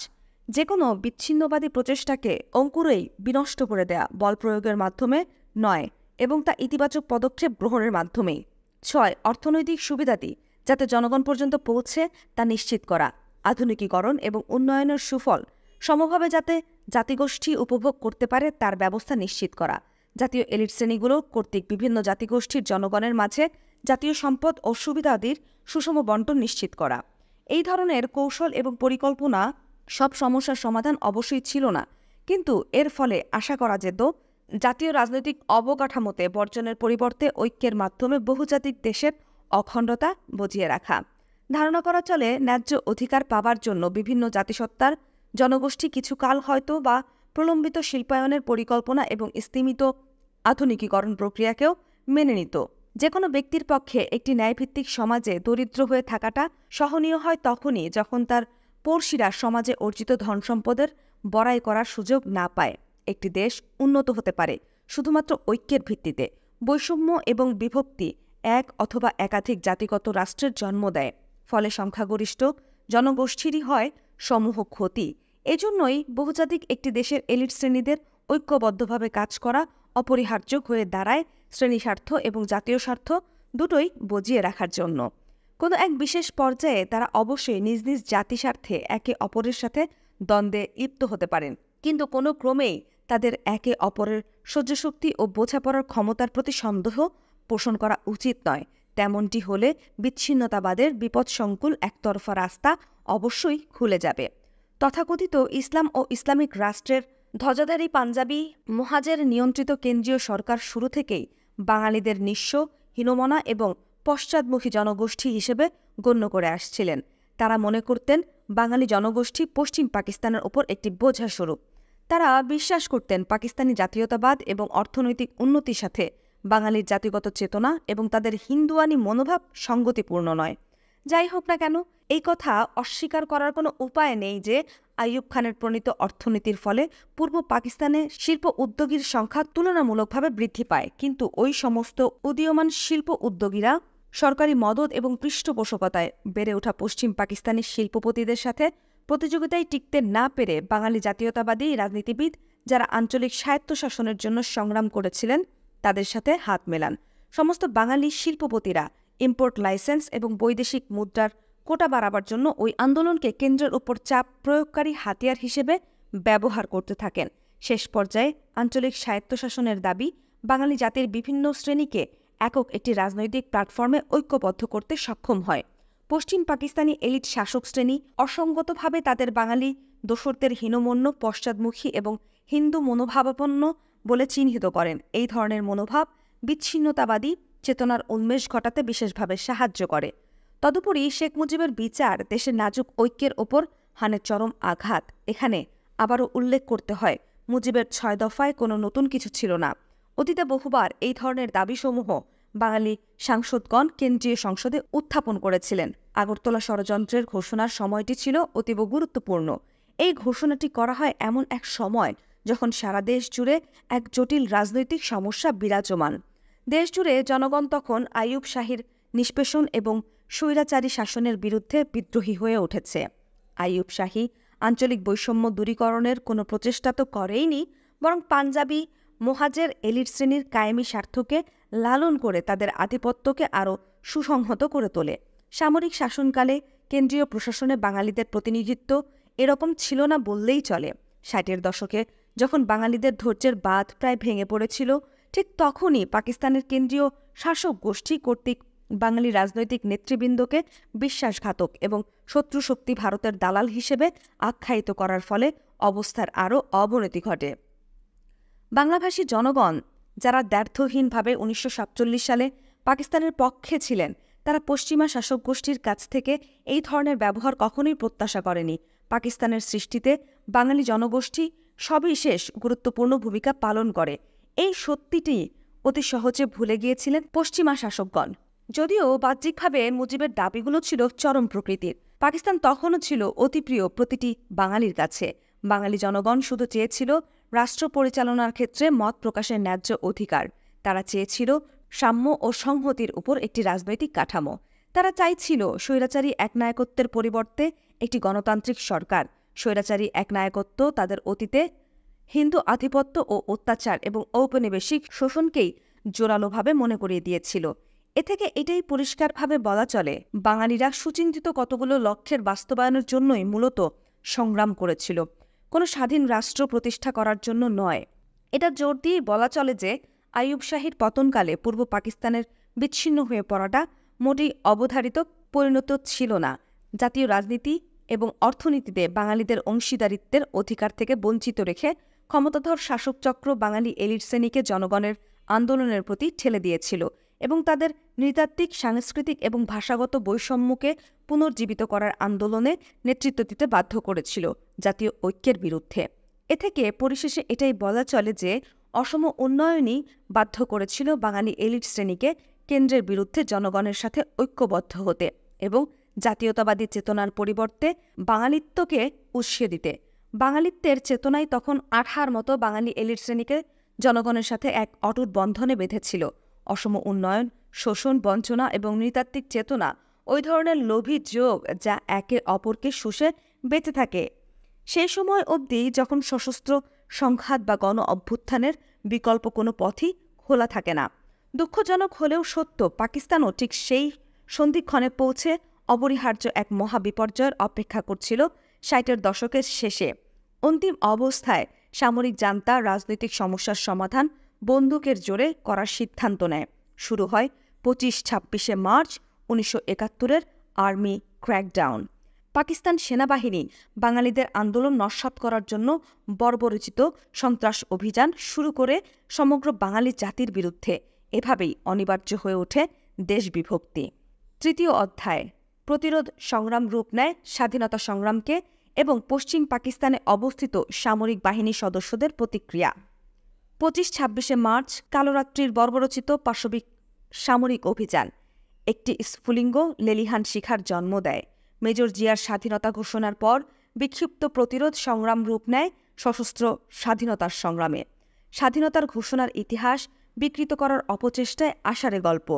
Speaker 1: যে কোনো বিচ্ছিন্নবাদী প্রচেষ্টাকে অঙ্কুরেই বিনষ্ট করে দেয়া বল প্রয়োগের মাধ্যমে নয় এবং তা ইতিবাচক পদক্ষেপ গ্রহণের মাধ্যমেই। 6. অর্থনৈতিক সুবিধাদি যাতে জনগণ পর্যন্ত পৌঁছে তা নিশ্চিত করা। আধুনিকীকরণ এবং উন্নয়নের সুফল সমভাবে যাতে জাতিগোষ্ঠী উপভোগ করতে পারে তার ব্যবস্থা নিশ্চিত করা। জাতীয় এলিট শ্রেণীগুলো কর্তৃক বিভিন্ন জাতিগোষ্ঠীর জনগণের মাঝে জাতীয় সম্পদ ও সুবিধাদির সুষম বণ্টন নিশ্চিত করা। এই ধরনের কৌশল এবং পরিকল্পনা সব সমস্যার সমাধান অবশ্যই ছিল না, কিন্তু এর ফলে আশা করা যেত জাতীয় রাজনৈতিক অবকাঠামোতে বর্জনের পরিবর্তে ঐক্যের মাধ্যমে বহুজাতিক দেশের অখণ্ডতা বজিয়ে রাখা। ধারণা করা চলে ন্যায্য অধিকার পাবার জন্য বিভিন্ন জাতিসত্তার জনগোষ্ঠী কিছুকাল হয়তো বা প্রলম্বিত শিল্পায়নের পরিকল্পনা এবং স্তিমিত আধুনিকীকরণ প্রক্রিয়াকেও মেনে নিত। যে কোনো ব্যক্তির পক্ষে একটি ন্যায়ভিত্তিক সমাজে দরিদ্র হয়ে থাকাটা সহনীয় হয় তখনই যখন তার পড়শিরা সমাজে অর্জিত ধনসম্পদের বড়াই করার সুযোগ না পায়। একটি দেশ উন্নত হতে পারে শুধুমাত্র ঐক্যের ভিত্তিতে। বৈষম্য এবং বিভক্তি এক অথবা একাধিক জাতিগত রাষ্ট্রের জন্ম দেয়, ফলে সংখ্যাগরিষ্ঠ জনগোষ্ঠীরই হয় সমূহ ক্ষতি। এজন্যই বহুজাতিক একটি দেশের এলিট শ্রেণীদের ঐক্যবদ্ধভাবে কাজ করা অপরিহার্য হয়ে দাঁড়ায় শ্রেণী স্বার্থ এবং জাতীয় স্বার্থ দুটোই বজিয়ে রাখার জন্য। কোনো এক বিশেষ পর্যায়ে তারা অবশ্যই নিজ নিজ জাতিস্বার্থে একে অপরের সাথে দ্বন্দ্বে লিপ্ত হতে পারেন, কিন্তু কোনো ক্রমেই তাদের একে অপরের সহ্যশক্তি ও বোঝাপড়ার ক্ষমতার প্রতি সন্দেহ পোষণ করা উচিত নয়। তেমনটি হলে বিচ্ছিন্নতাবাদের বিপদসংকুল একতরফা রাস্তা অবশ্যই খুলে যাবে। তথাকথিত ইসলাম ও ইসলামিক রাষ্ট্রের ধ্বজাধারী পাঞ্জাবি মুহাজের নিয়ন্ত্রিত কেন্দ্রীয় সরকার শুরু থেকেই বাঙালিদের নিঃস্ব, হীনমনা এবং পশ্চাদমুখী জনগোষ্ঠী হিসেবে গণ্য করে আসছিলেন। তারা মনে করতেন বাঙালি জনগোষ্ঠী পশ্চিম পাকিস্তানের ওপর একটি বোঝা স্বরূপ। তারা বিশ্বাস করতেন পাকিস্তানি জাতীয়তাবাদ এবং অর্থনৈতিক উন্নতির সাথে বাঙালির জাতিগত চেতনা এবং তাদের হিন্দুয়ানি মনোভাব সঙ্গতিপূর্ণ নয়। যাই হোক না কেন, এই কথা অস্বীকার করার কোনো উপায় নেই যে আইয়ুব খানের প্রণীত অর্থনীতির ফলে পূর্ব পাকিস্তানে শিল্প উদ্যোগীর সংখ্যা তুলনামূলকভাবে বৃদ্ধি পায়, কিন্তু ওই সমস্ত উদীয়মান শিল্প উদ্যোগীরা সরকারি মদদ এবং পৃষ্ঠপোষকতায় বেড়ে ওঠা পশ্চিম পাকিস্তানি শিল্পপতিদের সাথে প্রতিযোগিতায় টিকতে না পেরে বাঙালি জাতীয়তাবাদী রাজনীতিবিদ যারা আঞ্চলিক স্বায়ত্তশাসনের জন্য সংগ্রাম করেছিলেন তাদের সাথে হাত মেলান। সমস্ত বাঙালি শিল্পপতিরা ইম্পোর্ট লাইসেন্স এবং বৈদেশিক মুদ্রার কোটা বাড়াবার জন্য ওই আন্দোলনকে কেন্দ্রের উপর চাপ প্রয়োগকারী হাতিয়ার হিসেবে ব্যবহার করতে থাকেন। শেষ পর্যায়ে আঞ্চলিক স্বায়ত্তশাসনের দাবি বাঙালি জাতির বিভিন্ন শ্রেণীকে একক একটি রাজনৈতিক প্ল্যাটফর্মে ঐক্যবদ্ধ করতে সক্ষম হয়। পশ্চিম পাকিস্তানি এলিট শাসক শ্রেণী অসঙ্গতভাবে তাদের বাঙালি দোসরদের হীনমন্য, পশ্চাদমুখী এবং হিন্দু মনোভাবাপন্ন বলে চিহ্নিত করেন। এই ধরনের মনোভাব বিচ্ছিন্নতাবাদী চেতনার উন্মেষ ঘটাতে বিশেষভাবে সাহায্য করে। তদুপরি শেখ মুজিবের বিচার দেশের নাজুক ঐক্যের ওপর হানে চরম আঘাত। এখানে আবারও উল্লেখ করতে হয়, মুজিবের 6 দফায় কোনো নতুন কিছু ছিল না। অতীতে বহুবার এই ধরনের দাবিসমূহ বাঙালি সাংসদগণ কেন্দ্রীয় সংসদে উত্থাপন করেছিলেন। আগরতলা ষড়যন্ত্রের ঘোষণার সময়টি ছিল অতীব গুরুত্বপূর্ণ। এই ঘোষণাটি করা হয় এমন এক সময় যখন সারা দেশ জুড়ে এক জটিল রাজনৈতিক সমস্যা বিরাজমান। দেশজুড়ে জনগণ তখন আইয়ুব শাহীর নিষ্পেষণ এবং স্বৈরাচারী শাসনের বিরুদ্ধে বিদ্রোহী হয়ে উঠেছে। আইয়ুব শাহী আঞ্চলিক বৈষম্য দূরীকরণের কোনো প্রচেষ্টা তো করেইনি, বরং পাঞ্জাবি মুহাজের এলিট শ্রেণীর কায়েমি স্বার্থকে লালন করে তাদের আধিপত্যকে আরও সুসংহত করে তোলে। সামরিক শাসনকালে কেন্দ্রীয় প্রশাসনে বাঙালিদের প্রতিনিধিত্ব এরকম ছিল না বললেই চলে। 60-এর দশকে যখন বাঙালিদের ধৈর্যের বাঁধ প্রায় ভেঙে পড়েছিল, ঠিক তখনই পাকিস্তানের কেন্দ্রীয় শাসক গোষ্ঠী কর্তৃক বাঙালি রাজনৈতিক নেতৃবৃন্দকে বিশ্বাসঘাতক এবং শত্রুশক্তি ভারতের দালাল হিসেবে আখ্যায়িত করার ফলে অবস্থার আরও অবনতি ঘটে। বাংলাভাষী জনগণ যারা দ্ব্যর্থহীনভাবে 1947 সালে পাকিস্তানের পক্ষে ছিলেন, তারা পশ্চিমা শাসক গোষ্ঠীর কাছ থেকে এই ধরনের ব্যবহার কখনোই প্রত্যাশা করেনি। পাকিস্তানের সৃষ্টিতে বাঙালি জনগোষ্ঠী সবিশেষ গুরুত্বপূর্ণ ভূমিকা পালন করে, এই সত্যিটি অতি সহজে ভুলে গিয়েছিলেন পশ্চিমা শাসকগণ। যদিও বাহ্যিকভাবে মুজিবের দাবিগুলো ছিল চরম প্রকৃতির, পাকিস্তান তখনও ছিল অতি প্রিয় প্রতিটি বাঙালির কাছে। বাঙালি জনগণ শুধু চেয়েছিল রাষ্ট্র পরিচালনার ক্ষেত্রে মত প্রকাশের ন্যায্য অধিকার। তারা চেয়েছিল সাম্য ও সংহতির উপর একটি রাজনৈতিক কাঠামো। তারা চাইছিল স্বৈরাচারী একনায়কত্বের পরিবর্তে একটি গণতান্ত্রিক সরকার। স্বৈরাচারী এক নায়কত্ব তাদের অতীতে হিন্দু আধিপত্য ও অত্যাচার এবং ঔপনিবেশিক শোষণকেই জোরালোভাবে মনে করিয়ে দিয়েছিল। এ থেকে এটাই পরিষ্কারভাবে বলা চলে, বাঙালিরা সুচিন্তিত কতগুলো লক্ষ্যের বাস্তবায়নের জন্যই মূলত সংগ্রাম করেছিল, কোনো স্বাধীন রাষ্ট্র প্রতিষ্ঠা করার জন্য নয়। এটা জোর দিয়ে বলা চলে যে আইয়ুব শাহীর পতনকালে পূর্ব পাকিস্তানের বিচ্ছিন্ন হয়ে পড়াটা মোটেই অবধারিত পরিণত ছিল না। জাতীয় রাজনীতি এবং অর্থনীতিতে বাঙালিদের অংশীদারিত্বের অধিকার থেকে বঞ্চিত রেখে ক্ষমতাধর শাসকচক্র বাঙালি এলিট শ্রেণীকে জনগণের আন্দোলনের প্রতি ঠেলে দিয়েছিল এবং তাদের নৃতাত্ত্বিক, সাংস্কৃতিক এবং ভাষাগত বৈষম্যকে পুনর্জীবিত করার আন্দোলনে নেতৃত্ব দিতে বাধ্য করেছিল জাতীয় ঐক্যের বিরুদ্ধে। এ থেকে পরিশেষে এটাই বলা চলে যে অসম উন্নয়নই বাধ্য করেছিল বাঙালি এলিট শ্রেণীকে কেন্দ্রের বিরুদ্ধে জনগণের সাথে ঐক্যবদ্ধ হতে এবং জাতীয়তাবাদী চেতনার পরিবর্তে বাঙালিত্বকে উৎসে দিতে। বাঙালিত্বের চেতনাই তখন আঠার মতো বাঙালি এলিট শ্রেণীকে জনগণের সাথে এক অটুট বন্ধনে বেঁধেছিল। অসম উন্নয়ন, শোষণ, বঞ্চনা এবং নৃতাত্ত্বিক চেতনা ওই ধরনের লোভী যোগ যা একে অপরকে শুষে বেঁচে থাকে সেই সময় অবধি, যখন সশস্ত্র সংঘাত বা গণ অভ্যুত্থানের বিকল্প কোনো পথই খোলা থাকে না। দুঃখজনক হলেও সত্য, পাকিস্তানও ঠিক সেই সন্ধিক্ষণে পৌঁছে অপরিহার্য এক মহাবিপর্যয়ের অপেক্ষা করছিল ৬০-এর দশকের শেষে। অন্তিম অবস্থায় সামরিক জান্তা রাজনৈতিক সমস্যার সমাধান বন্দুকের জোরে করার সিদ্ধান্ত নেয়। শুরু হয় ২৫-২৬শে মার্চ ১৯৭১-এর আর্মি ক্র্যাকডাউন। পাকিস্তান সেনাবাহিনী বাঙালিদের আন্দোলন নস্যাৎ করার জন্য বর্বরচিত সন্ত্রাস অভিযান শুরু করে সমগ্র বাঙালি জাতির বিরুদ্ধে। এভাবেই অনিবার্য হয়ে ওঠে দেশ বিভক্তি। তৃতীয় অধ্যায়, প্রতিরোধ সংগ্রাম রূপ নেয় স্বাধীনতা সংগ্রামকে এবং পশ্চিম পাকিস্তানে অবস্থিত সামরিক বাহিনীর সদস্যদের প্রতিক্রিয়া। ২৫-২৬শে মার্চ কালোরাত্রির বর্বরচিত পাশবিক সামরিক অভিযান একটি স্ফুলিঙ্গ লেলিহান শিখার জন্ম দেয়। মেজর জিয়ার স্বাধীনতা ঘোষণার পর বিক্ষিপ্ত প্রতিরোধ সংগ্রাম রূপ নেয় সশস্ত্র স্বাধীনতার সংগ্রামে। স্বাধীনতার ঘোষণার ইতিহাস বিকৃত করার অপচেষ্টায় আষাঢ়ে গল্প।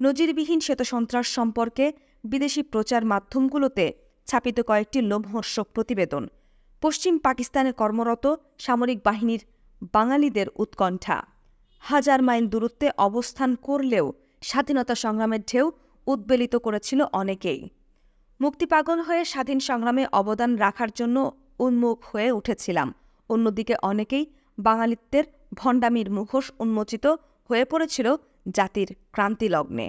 Speaker 1: নজিরবিহীন শ্বেতসন্ত্রাস সম্পর্কে বিদেশি প্রচার মাধ্যমগুলোতে ছাপিত কয়েকটি লোমহর্ষক প্রতিবেদন। পশ্চিম পাকিস্তানে কর্মরত সামরিক বাহিনীর বাঙালিদের উৎকণ্ঠা। হাজার মাইল দূরত্বে অবস্থান করলেও স্বাধীনতা সংগ্রামের ঢেউ উদ্বেলিত করেছিল অনেকেই। মুক্তিপাগল হয়ে স্বাধীন সংগ্রামে অবদান রাখার জন্য উন্মুখ হয়ে উঠেছিলাম। অন্যদিকে অনেকেই বাঙালিত্বের ভণ্ডামির মুখোশ উন্মোচিত হয়ে পড়েছিল জাতির ক্রান্তিলগ্নে।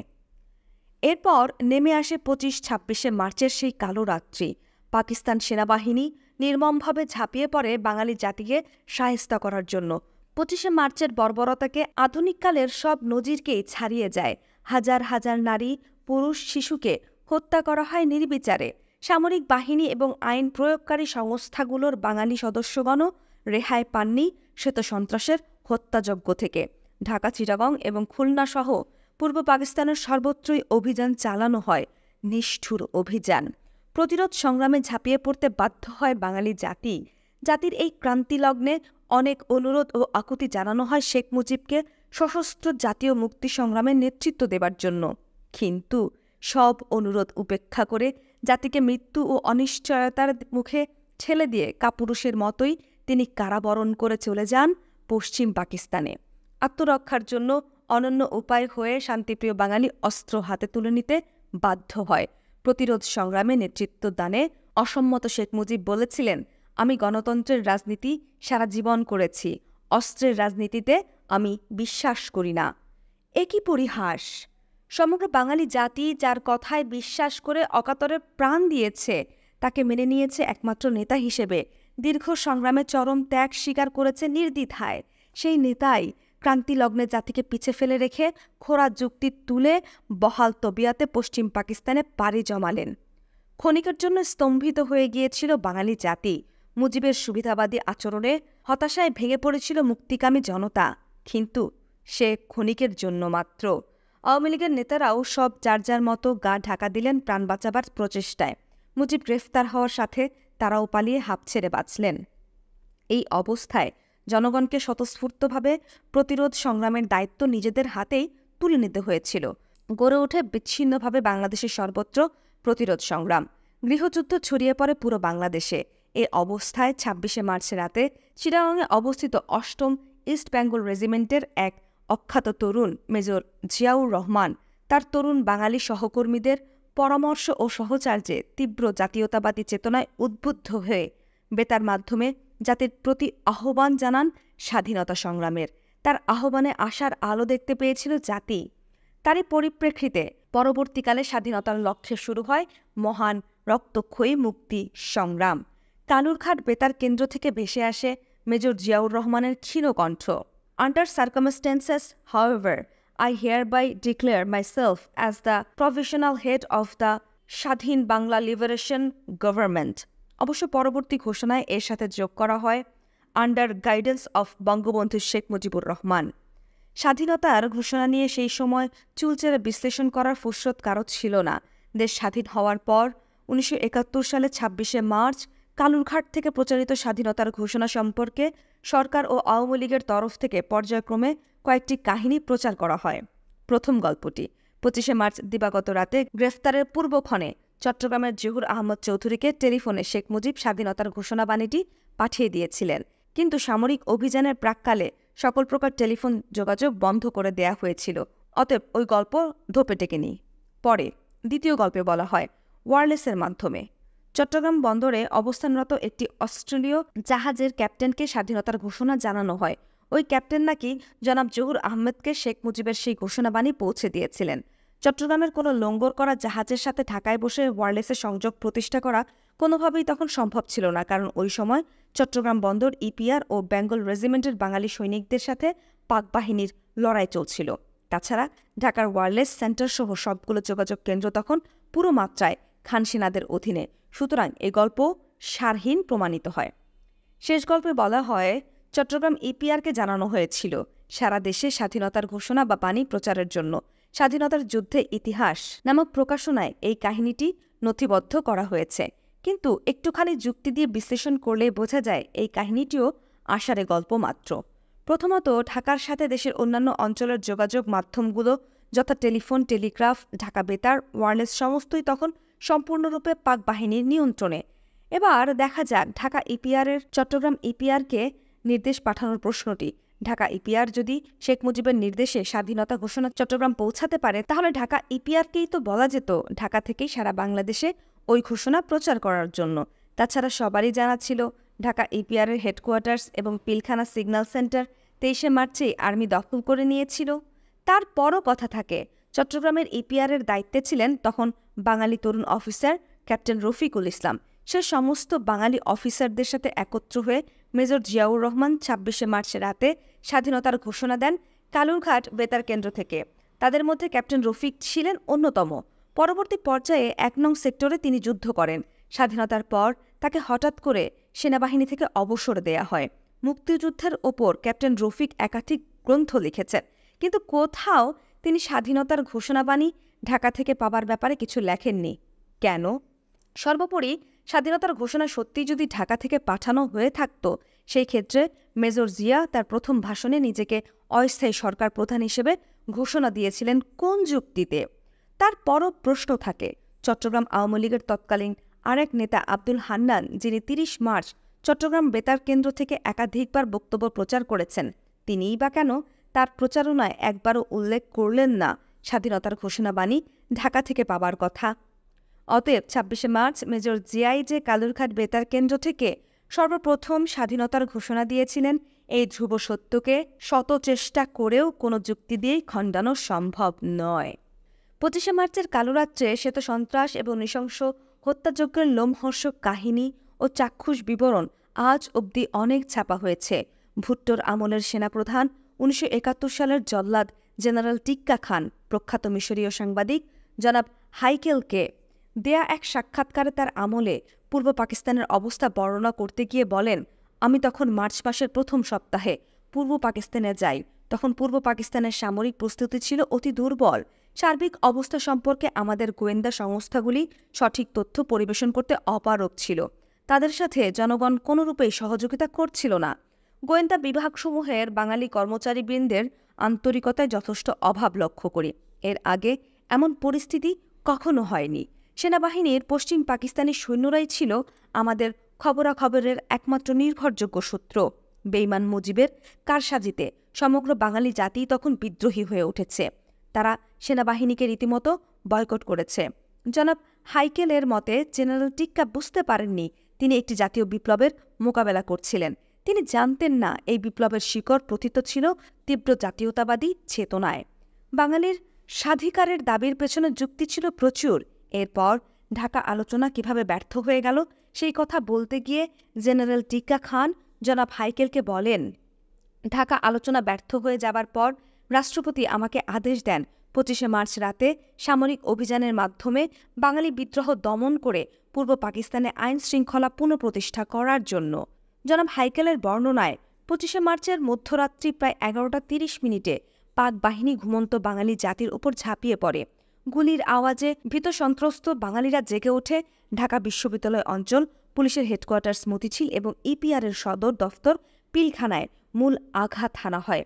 Speaker 1: এরপর নেমে আসে ২৫-২৬শে মার্চের সেই কালো রাত্রি। পাকিস্তান সেনাবাহিনী নির্মমভাবে ঝাঁপিয়ে পড়ে বাঙালি জাতিকে শায়েস্তা করার জন্য। ২৫শে মার্চের বর্বরতাকে আধুনিককালের সব নজিরকেই ছাড়িয়ে যায়। হাজার হাজার নারী, পুরুষ, শিশুকে হত্যা করা হয় নির্বিচারে। সামরিক বাহিনী এবং আইন প্রয়োগকারী সংস্থাগুলোর বাঙালি সদস্যগণও রেহাই পাননি শ্বেতসন্ত্রাসের হত্যাযজ্ঞ থেকে। ঢাকা, চিটাগং এবং খুলনা সহ পূর্ব পাকিস্তানের সর্বত্রই অভিযান চালানো হয়, নিষ্ঠুর অভিযান। প্রতিরোধ সংগ্রামে ঝাঁপিয়ে পড়তে বাধ্য হয় বাঙালি জাতি। জাতির এই ক্রান্তিলগ্নে অনেক অনুরোধ ও আকুতি জানানো হয় শেখ মুজিবকে সশস্ত্র জাতীয় মুক্তি সংগ্রামে নেতৃত্ব দেবার জন্য। কিন্তু সব অনুরোধ উপেক্ষা করে জাতিকে মৃত্যু ও অনিশ্চয়তার মুখে ঠেলে দিয়ে কাপুরুষের মতোই তিনি কারাবরণ করে চলে যান পশ্চিম পাকিস্তানে। আত্মরক্ষার জন্য অনন্য উপায় হয়ে শান্তিপ্রিয় বাঙালি অস্ত্র হাতে তুলে নিতে বাধ্য হয়। প্রতিরোধ সংগ্রামে নেতৃত্ব দানে অসম্মত শেখ মুজিব বলেছিলেন, আমি গণতন্ত্রের রাজনীতি সারা জীবন করেছি, অস্ত্রের রাজনীতিতে আমি বিশ্বাস করি না। এ কি পরিহাস! সমগ্র বাঙালি জাতি যার কথায় বিশ্বাস করে অকাতরে প্রাণ দিয়েছে, তাকে মেনে নিয়েছে একমাত্র নেতা হিসেবে, দীর্ঘ সংগ্রামে চরম ত্যাগ স্বীকার করেছে নির্দ্বিধায়। সেই নেতাই ক্রান্তিলগ্নে জাতিকে পিছে ফেলে রেখে খোড়া যুক্তি তুলে বহাল তবিয়াতে পশ্চিম পাকিস্তানে পাড়ি জমালেন। ক্ষণিকের জন্য স্তম্ভিত হয়ে গিয়েছিল বাঙালি জাতি। মুজিবের সুবিধাবাদী আচরণে হতাশায় ভেঙে পড়েছিল মুক্তিকামী জনতা, কিন্তু সে ক্ষণিকের জন্য মাত্র। আওয়ামী লীগের নেতারাও সব যার যার মতো গা ঢাকা দিলেন প্রাণ বাঁচাবার প্রচেষ্টায়। মুজিব গ্রেফতার হওয়ার সাথে তারাও পালিয়ে হাঁপ ছেড়ে বাঁচলেন। এই অবস্থায় জনগণকে স্বতঃস্ফূর্তভাবে প্রতিরোধ সংগ্রামের দায়িত্ব নিজেদের হাতেই তুলে নিতে হয়েছিল। গড়ে ওঠে বিচ্ছিন্নভাবে বাংলাদেশের সর্বত্র প্রতিরোধ সংগ্রাম। গৃহযুদ্ধ ছড়িয়ে পড়ে পুরো বাংলাদেশে। এই অবস্থায় ২৬শে মার্চ রাতে চিটাগংয়ে অবস্থিত ৮ম ইস্ট বেঙ্গল রেজিমেন্টের এক অখ্যাত তরুণ মেজর জিয়াউর রহমান তার তরুণ বাঙালি সহকর্মীদের পরামর্শ ও সহচার্যে তীব্র জাতীয়তাবাদী চেতনায় উদ্বুদ্ধ হয়ে বেতার মাধ্যমে জাতির প্রতি আহ্বান জানান স্বাধীনতা সংগ্রামের। তার আহ্বানে আশার আলো দেখতে পেয়েছিল জাতি। তারই পরিপ্রেক্ষিতে পরবর্তীকালে স্বাধীনতার লক্ষ্যে শুরু হয় মহান রক্তক্ষয়ী মুক্তি সংগ্রাম। কালুরঘাট বেতার কেন্দ্র থেকে ভেসে আসে মেজর জিয়াউর রহমানের ক্ষীণ কণ্ঠ। Under circumstances, however, I hereby declare myself as the provisional head of the স্বাধীন বাংলা লিবারেশন গভর্নমেন্ট। অবশ্য পরবর্তী ঘোষণায় এর সাথে যোগ করা হয় under guidance of Bangabandhu Sheikh Mujibur Rahman. স্বাধীনতার ঘোষণা নিয়ে সেই সময় চুলচেরা বিশ্লেষণ করার ফুরসত কারো ছিল না। দেশ স্বাধীন হওয়ার পর ১৯৭১ সালে ২৬শে মার্চ কালুরঘাট থেকে প্রচারিত স্বাধীনতার ঘোষণা সম্পর্কে সরকার ও আওয়ামী লীগের তরফ থেকে পর্যায়ক্রমে কয়েকটি কাহিনী প্রচার করা হয়। প্রথম গল্পটি ২৫শে মার্চ দিবাগত রাতে গ্রেফতারের পূর্বক্ষণে চট্টগ্রামের জহুর আহমদ চৌধুরীকে টেলিফোনে শেখ মুজিব স্বাধীনতার ঘোষণাবাণীটি পাঠিয়ে দিয়েছিলেন, কিন্তু সামরিক অভিযানের প্রাক্কালে সকল প্রকার টেলিফোন যোগাযোগ বন্ধ করে দেয়া হয়েছিল। অতএব ওই গল্প ধোপে টেকেনি। পরে দ্বিতীয় গল্পে বলা হয় ওয়্যারলেসের মাধ্যমে চট্টগ্রাম বন্দরে অবস্থানরত একটি অস্ট্রেলীয় জাহাজের ক্যাপ্টেনকে স্বাধীনতার ঘোষণা জানানো হয়। ওই ক্যাপ্টেন নাকি জনাব জহুর আহমেদকে শেখ মুজিবের সেই ঘোষণাবাণী পৌঁছে দিয়েছিলেন। চট্টগ্রামের কোনো লঙ্গর করা জাহাজের সাথে ঢাকায় বসে ওয়্যারলেসের সংযোগ প্রতিষ্ঠা করা কোনোভাবেই তখন সম্ভব ছিল না, কারণ ওই সময় চট্টগ্রাম বন্দর ইপিআর ও বেঙ্গল রেজিমেন্টের বাঙালি সৈনিকদের সাথে পাক বাহিনীর লড়াই চলছিল। তাছাড়া ঢাকার ওয়্যারলেস সেন্টার সহ সবগুলো যোগাযোগ কেন্দ্র তখন পুরো মাত্রায় খান সেনাদের অধীনে। সুতরাং এই গল্প সারহীন প্রমাণিত হয়। শেষ গল্পে বলা হয় চট্টগ্রাম ইপিআরকে জানানো হয়েছিল সারা দেশে স্বাধীনতার ঘোষণা বা বাণী প্রচারের জন্য স্বাধীনতার যুদ্ধে ইতিহাস নামক প্রকাশনায় এই কাহিনীটি নথিবদ্ধ করা হয়েছে। কিন্তু একটুখানি যুক্তি দিয়ে বিশ্লেষণ করলে বোঝা যায় এই কাহিনীটিও আষাঢ়ে গল্প মাত্র। প্রথমত, ঢাকার সাথে দেশের অন্যান্য অঞ্চলের যোগাযোগ মাধ্যমগুলো যথা টেলিফোন, টেলিগ্রাফ, ঢাকা বেতার, ওয়্যারলেস সমস্তই তখন সম্পূর্ণরূপে পাক বাহিনীর নিয়ন্ত্রণে। এবার দেখা যাক ঢাকা ইপিআরের চট্টগ্রাম ইপিআরকে নির্দেশ পাঠানোর প্রশ্নটি। ঢাকা ইপিআর যদি শেখ মুজিবের নির্দেশে স্বাধীনতা ঘোষণা চট্টগ্রাম পৌঁছাতে পারে, তাহলে ঢাকা ইপিআরকেই তো বলা যেত ঢাকা থেকেই সারা বাংলাদেশে ওই ঘোষণা প্রচার করার জন্য। তাছাড়া সবারই জানা ছিল ঢাকা ইপিআরের হেডকোয়ার্টার্স এবং পিলখানা সিগন্যাল সেন্টার ২৩শে মার্চেই আর্মি দখল করে নিয়েছিল। তারপরও কথা থাকে চট্টগ্রামের ইপিআরের দায়িত্বে ছিলেন তখন বাঙালি তরুণ অফিসার ক্যাপ্টেন রফিকুল ইসলাম। সে সমস্ত বাঙালি অফিসারদের সাথে একত্র হয়ে মেজর জিয়াউর রহমান ২৬শে মার্চ রাতে স্বাধীনতার ঘোষণা দেন কালুরঘাট বেতার কেন্দ্র থেকে। তাদের মধ্যে ক্যাপ্টেন রফিক ছিলেন অন্যতম। পরবর্তী পর্যায়ে ১ নং সেক্টরে তিনি যুদ্ধ করেন। স্বাধীনতার পর তাকে হঠাৎ করে সেনাবাহিনী থেকে অবসর দেয়া হয়। মুক্তিযুদ্ধের ওপর ক্যাপ্টেন রফিক একাধিক গ্রন্থ লিখেছেন, কিন্তু কোথাও তিনি স্বাধীনতার ঘোষণাবাণী ঢাকা থেকে পাবার ব্যাপারে কিছু লেখেননি। কেন? সর্বোপরি স্বাধীনতার ঘোষণা সত্যিই যদি ঢাকা থেকে পাঠানো হয়ে থাকত, সেই ক্ষেত্রে মেজর জিয়া তার প্রথম ভাষণে নিজেকে অস্থায়ী সরকার প্রধান হিসেবে ঘোষণা দিয়েছিলেন কোন যুক্তিতে? তারপরও প্রশ্ন থাকে চট্টগ্রাম আওয়ামী লীগের তৎকালীন আরেক নেতা আব্দুল হান্নান, যিনি ৩০ মার্চ চট্টগ্রাম বেতার কেন্দ্র থেকে একাধিকবার বক্তব্য প্রচার করেছেন, তিনিই বা কেন তার প্রচারণায় একবারও উল্লেখ করলেন না স্বাধীনতার ঘোষণাবাণী ঢাকা থেকে পাবার কথা? অতএব ২৬শে মার্চ মেজর জিয়াই যে কালুরঘাট বেতার কেন্দ্র থেকে সর্বপ্রথম স্বাধীনতার ঘোষণা দিয়েছিলেন, এই ধ্রুব সত্যকে শত চেষ্টা করেও কোনো যুক্তি দিয়েই খণ্ডানো সম্ভব নয়। ২৫শে মার্চের কালুরাত্রে শ্বেত সন্ত্রাস এবং নৃশংস হত্যাযজ্ঞের লোমহর্ষক কাহিনী ও চাক্ষুষ বিবরণ আজ অবধি অনেক ছাপা হয়েছে। ভুট্টোর আমলের সেনাপ্রধান ১৯৭১ সালের জল্লাদ জেনারেল টিক্কা খান প্রখ্যাত মিশরীয় সাংবাদিক জনাব হাইকেলকে দেয়া এক সাক্ষাৎকারে তার আমলে পূর্ব পাকিস্তানের অবস্থা বর্ণনা করতে গিয়ে বলেন, আমি তখন মার্চ মাসের প্রথম সপ্তাহে পূর্ব পাকিস্তানে যাই। তখন পূর্ব পাকিস্তানের সামরিক প্রস্তুতি ছিল অতি দুর্বল। সার্বিক অবস্থা সম্পর্কে আমাদের গোয়েন্দা সংস্থাগুলি সঠিক তথ্য পরিবেশন করতে অপারগ ছিল। তাদের সাথে জনগণ কোনোরূপেই সহযোগিতা করছিল না। গোয়েন্দা বিভাগসমূহের বাঙালি কর্মচারীবৃন্দের আন্তরিকতায় যথেষ্ট অভাব লক্ষ্য করি। এর আগে এমন পরিস্থিতি কখনো হয়নি। সেনাবাহিনীর পশ্চিম পাকিস্তানি সৈন্যরাই ছিল আমাদের খবরাখবরের একমাত্র নির্ভরযোগ্য সূত্র। বেইমান মুজিবের কারসাজিতে সমগ্র বাঙালি জাতি তখন বিদ্রোহী হয়ে উঠেছে। তারা সেনাবাহিনীকে রীতিমতো বয়কট করেছে। জনাব হাইকেলের মতে জেনারেল টিক্কা বুঝতে পারেননি তিনি একটি জাতীয় বিপ্লবের মোকাবেলা করছিলেন। তিনি জানতেন না এই বিপ্লবের শিকড় প্রথিত ছিল তীব্র জাতীয়তাবাদী চেতনায়। বাঙালির স্বাধিকারের দাবির পেছনে যুক্তি ছিল প্রচুর। এরপর ঢাকা আলোচনা কিভাবে ব্যর্থ হয়ে গেল সেই কথা বলতে গিয়ে জেনারেল টিক্কা খান জনাব হাইকেলকে বলেন, ঢাকা আলোচনা ব্যর্থ হয়ে যাবার পর রাষ্ট্রপতি আমাকে আদেশ দেন 25শে মার্চ রাতে সামরিক অভিযানের মাধ্যমে বাঙালি বিদ্রোহ দমন করে পূর্ব পাকিস্তানে আইন শৃঙ্খলা পুনঃপ্রতিষ্ঠা করার জন্য। জনাব হাইকেলের বর্ণনায় 25শে মার্চের মধ্যরাত্রি প্রায় 11:30 পাক বাহিনী ঘুমন্ত বাঙালি জাতির উপর ঝাঁপিয়ে পড়ে। গুলির আওয়াজে ভীত সন্ত্রস্ত বাঙালিরা জেগে ওঠে। ঢাকা বিশ্ববিদ্যালয় অঞ্চল, পুলিশের হেডকোয়ার্টার্স মতিঝিল এবং ইপিআরের সদর দফতর পিলখানায় মূল আঘাত হানা হয়।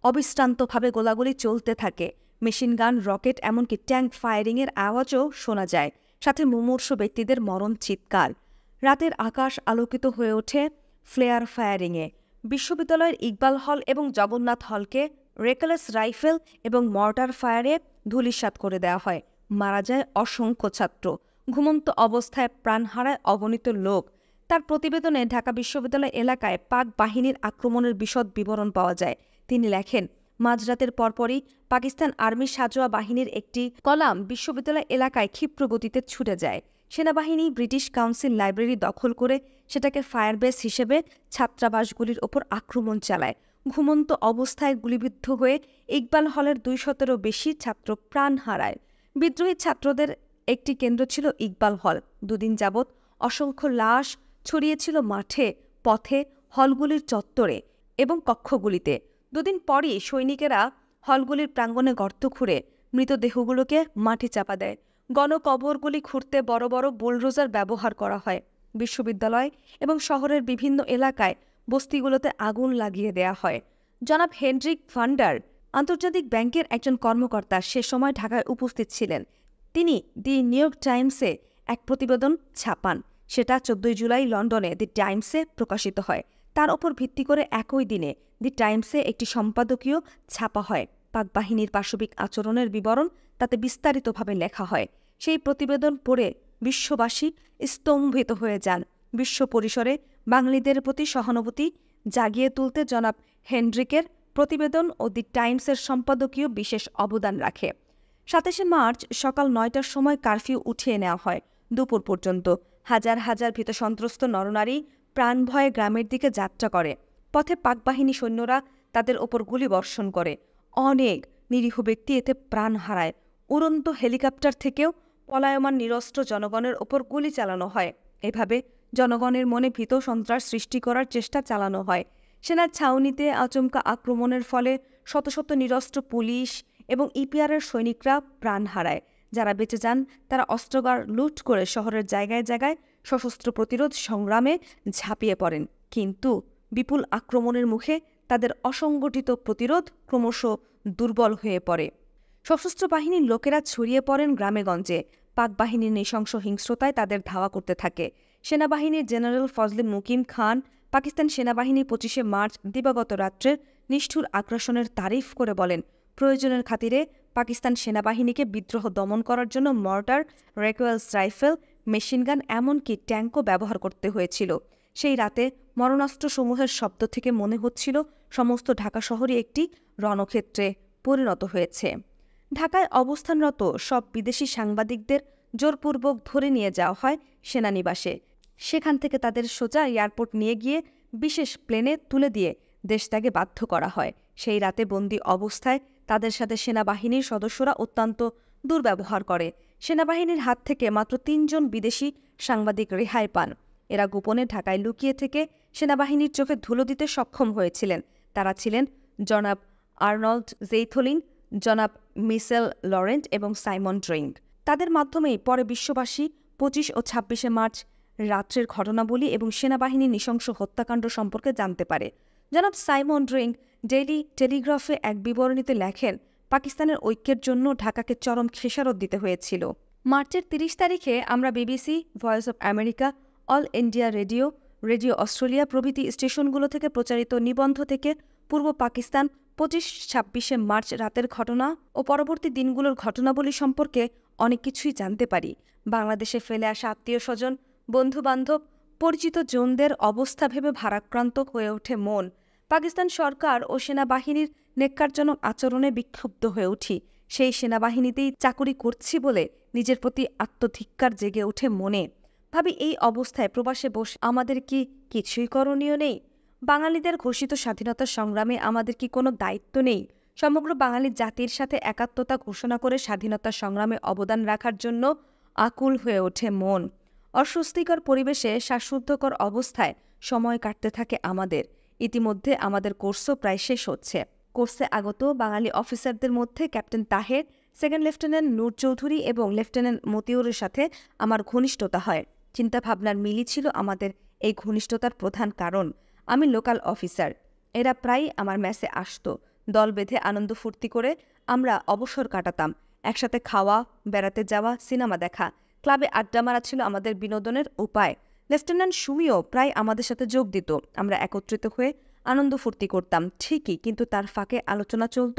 Speaker 1: অবিশ্রান্তভাবে গোলাগুলি চলতে থাকে। মেশিনগান, রকেট, এমনকি ট্যাঙ্ক ফায়ারিংয়ের আওয়াজও শোনা যায়, সাথে মুমূর্ষু ব্যক্তিদের মরণ চিৎকার। রাতের আকাশ আলোকিত হয়ে ওঠে ফ্লেয়ার ফায়ারিংয়ে। বিশ্ববিদ্যালয়ের ইকবাল হল এবং জগন্নাথ হলকে রেকলেস রাইফেল এবং মর্টার ফায়ারে ধূলিসাৎ করে দেওয়া হয়। মারা যায় অসংখ্য ছাত্র। ঘুমন্ত অবস্থায় প্রাণ হারায় অগণিত লোক। তার প্রতিবেদনে ঢাকা বিশ্ববিদ্যালয় এলাকায় পাক বাহিনীর আক্রমণের বিশদ বিবরণ পাওয়া যায়। তিনি লেখেন, মাঝরাতের পরপরই পাকিস্তান আর্মি সাঁজোয়া বাহিনীর একটি কলাম বিশ্ববিদ্যালয় এলাকায় ক্ষিপ্র গতিতে ছুটে যায়। সেনাবাহিনী ব্রিটিশ কাউন্সিল লাইব্রেরি দখল করে সেটাকে ফায়ারবেস হিসেবে ছাত্রাবাসগুলির ওপর আক্রমণ চালায়। ঘুমন্ত অবস্থায় গুলিবিদ্ধ হয়ে ইকবাল হলের 200-এরও বেশি ছাত্র প্রাণ হারায়। বিদ্রোহী ছাত্রদের একটি কেন্দ্র ছিল ইকবাল হল। দুদিন যাবৎ অসংখ্য লাশ ছড়িয়েছিল মাঠে, পথে, হলগুলির চত্বরে এবং কক্ষগুলিতে। দুদিন পরই সৈনিকেরা হলগুলির প্রাঙ্গণে গর্ত খুঁড়ে মৃতদেহগুলোকে মাটি চাপা দেয়। গণকবরগুলি খুঁড়তে বড় বড় বুলডোজার ব্যবহার করা হয়। বিশ্ববিদ্যালয় এবং শহরের বিভিন্ন এলাকায় বস্তিগুলোতে আগুন লাগিয়ে দেয়া হয়। জনাব হেনরিক ভান্ডার, আন্তর্জাতিক ব্যাংকের একজন কর্মকর্তা, সে সময় ঢাকায় উপস্থিত ছিলেন। তিনি দি নিউ ইয়র্ক টাইমসে এক প্রতিবেদন ছাপান। সেটা 14 জুলাই লন্ডনে দি টাইমসে প্রকাশিত হয়। তার ওপর ভিত্তি করে একই দিনে দি টাইমসে একটি সম্পাদকীয় ছাপা হয়। পাক বাহিনীর পাশবিক আচরণের বিবরণ তাতে বিস্তারিতভাবে লেখা হয়। সেই প্রতিবেদন পড়ে বিশ্ববাসী স্তম্ভিত হয়ে যান। বিশ্ব পরিসরে বাঙালিদের প্রতি সহানুভূতি জাগিয়ে তুলতে জনাব হেনরিকের প্রতিবেদন ও দি টাইমসের সম্পাদকীয় বিশেষ অবদান রাখে। 27শে মার্চ সকাল 9টার সময় কারফিউ উঠিয়ে নেওয়া হয়। দুপুর পর্যন্ত হাজার হাজার ভীতসন্ত্রস্ত নরনারী প্রাণভয়ে গ্রামের দিকে যাত্রা করে। পথে পাকবাহিনী সৈন্যরা তাদের ওপর গুলি বর্ষণ করে। অনেক নিরীহ ব্যক্তি এতে প্রাণ হারায়। উড়ন্ত হেলিকপ্টার থেকেও পলায়মান নিরস্ত্র জনগণের ওপর গুলি চালানো হয়। এভাবে জনগণের মনে ভীত সন্ত্রাস সৃষ্টি করার চেষ্টা চালানো হয়। সেনার ছাউনিতে আচমকা আক্রমণের ফলে শত শত নিরস্ত্র পুলিশ এবং ইপিআরের সৈনিকরা প্রাণ হারায়। যারা বেঁচে যান তারা অস্ত্রাগার লুট করে শহরের জায়গায় জায়গায় সশস্ত্র প্রতিরোধ সংগ্রামে ঝাঁপিয়ে পড়েন। কিন্তু বিপুল আক্রমণের মুখে তাদের অসংগঠিত প্রতিরোধ ক্রমশ দুর্বল হয়ে পড়ে। সশস্ত্র বাহিনীর লোকেরা ছড়িয়ে পড়েন গ্রামেগঞ্জে। পাক বাহিনীর নৃশংস হিংস্রতায় তাদের ধাওয়া করতে থাকে। সেনাবাহিনীর জেনারেল ফজলে মুকিম খান পাকিস্তান সেনাবাহিনী 25শে মার্চ দিবাগত রাত্রের নিষ্ঠুর আগ্রাসনের তারিফ করে বলেন, প্রয়োজনের খাতিরে পাকিস্তান সেনাবাহিনীকে বিদ্রোহ দমন করার জন্য মর্টার, রেকওয়েলস রাইফেল, মেশিনগান, এমনকি ট্যাঙ্কও ব্যবহার করতে হয়েছিল। সেই রাতে মরণাস্ত্রসমূহের শব্দ থেকে মনে হচ্ছিল সমস্ত ঢাকা শহরই একটি রণক্ষেত্রে পরিণত হয়েছে। ঢাকায় অবস্থানরত সব বিদেশি সাংবাদিকদের জোরপূর্বক ধরে নিয়ে যাওয়া হয় সেনানিবাসে। সেখান থেকে তাদের সোজা এয়ারপোর্ট নিয়ে গিয়ে বিশেষ প্লেনে তুলে দিয়ে দেশত্যাগে বাধ্য করা হয়। সেই রাতে বন্দী অবস্থায় তাদের সাথে সেনাবাহিনীর সদস্যরা অত্যন্ত দুর্ব্যবহার করে। সেনাবাহিনীর হাত থেকে মাত্র 3 জন বিদেশি সাংবাদিক রেহাই পান। এরা গোপনে ঢাকায় লুকিয়ে থেকে সেনাবাহিনীর চোখে ধুলো দিতে সক্ষম হয়েছিলেন। তারা ছিলেন জনাব আর্নল্ড জেইথলিন, জনাব মিশেল লরেন্ট এবং সাইমন ড্রিঙ্ক। তাদের মাধ্যমেই পরে বিশ্ববাসী 25 ও 26শে মার্চ রাত্রের ঘটনাবলী এবং সেনাবাহিনীর নৃশংস হত্যাকাণ্ড সম্পর্কে জানতে পারে। জনাব সাইমন ড্রিঙ্ক ডেইলি টেলিগ্রাফে এক বিবরণীতে লেখেন, পাকিস্তানের ঐক্যের জন্য ঢাকাকে চরম খেসারত দিতে হয়েছিল। মার্চের 30 তারিখে আমরা BBC, voice of America, all India radio, radio Australia প্রভৃতি স্টেশনগুলো থেকে প্রচারিত নিবন্ধ থেকে পূর্ব পাকিস্তান 25-26 মার্চ রাতের ঘটনা ও পরবর্তী দিনগুলোর ঘটনাবলী সম্পর্কে অনেক কিছুই জানতে পারি। বাংলাদেশে ফেলে আসা আত্মীয়স্বজন, বন্ধুবান্ধব, পরিচিত জনদের অবস্থা ভেবে ভারাক্রান্ত হয়ে ওঠে মন। পাকিস্তান সরকার ও সেনাবাহিনীর নেক্কারজনক আচরণে বিক্ষুব্ধ হয়ে উঠি। সেই সেনাবাহিনীতেই চাকুরি করছি বলে নিজের প্রতি আত্মধিক্কার জেগে ওঠে মনে। ভাবি, এই অবস্থায় প্রবাসে বসে আমাদের কি কিছুই করণীয় নেই? বাঙালিদের ঘোষিত স্বাধীনতা সংগ্রামে আমাদের কি কোনো দায়িত্ব নেই? সমগ্র বাঙালি জাতির সাথে একাত্মতা ঘোষণা করে স্বাধীনতা সংগ্রামে অবদান রাখার জন্য আকুল হয়ে ওঠে মন। অস্বস্তিকর পরিবেশে শ্বাসরুদ্ধকর অবস্থায় সময় কাটতে থাকে আমাদের। ইতিমধ্যে আমাদের কোর্সও প্রায় শেষ হচ্ছে। কোর্সে আগত বাঙালি অফিসারদের মধ্যে ক্যাপ্টেন তাহের, সেকেন্ড লেফটেন্যান্ট নূর চৌধুরী এবং লেফটেন্যান্ট মতিউরের সাথে আমার ঘনিষ্ঠতা হয়। চিন্তাভাবনার মিলই ছিল আমাদের এই ঘনিষ্ঠতার প্রধান কারণ। আমি লোকাল অফিসার, এরা প্রায়ই আমার মেসে আসতো। দল বেঁধে আনন্দ ফুর্তি করে আমরা অবসর কাটাতাম। একসাথে খাওয়া, বেড়াতে যাওয়া, সিনেমা দেখা, ক্লাবে আড্ডা মারা ছিল আমাদের বিনোদনের উপায়। লেফটেন্যান্ট সুমিও প্রায় আমাদের সাথে যোগ দিত। আমরা একত্রিত হয়ে আনন্দ ফুর্তি করতাম ঠিকই, কিন্তু তার ফাঁকে আলোচনা চলত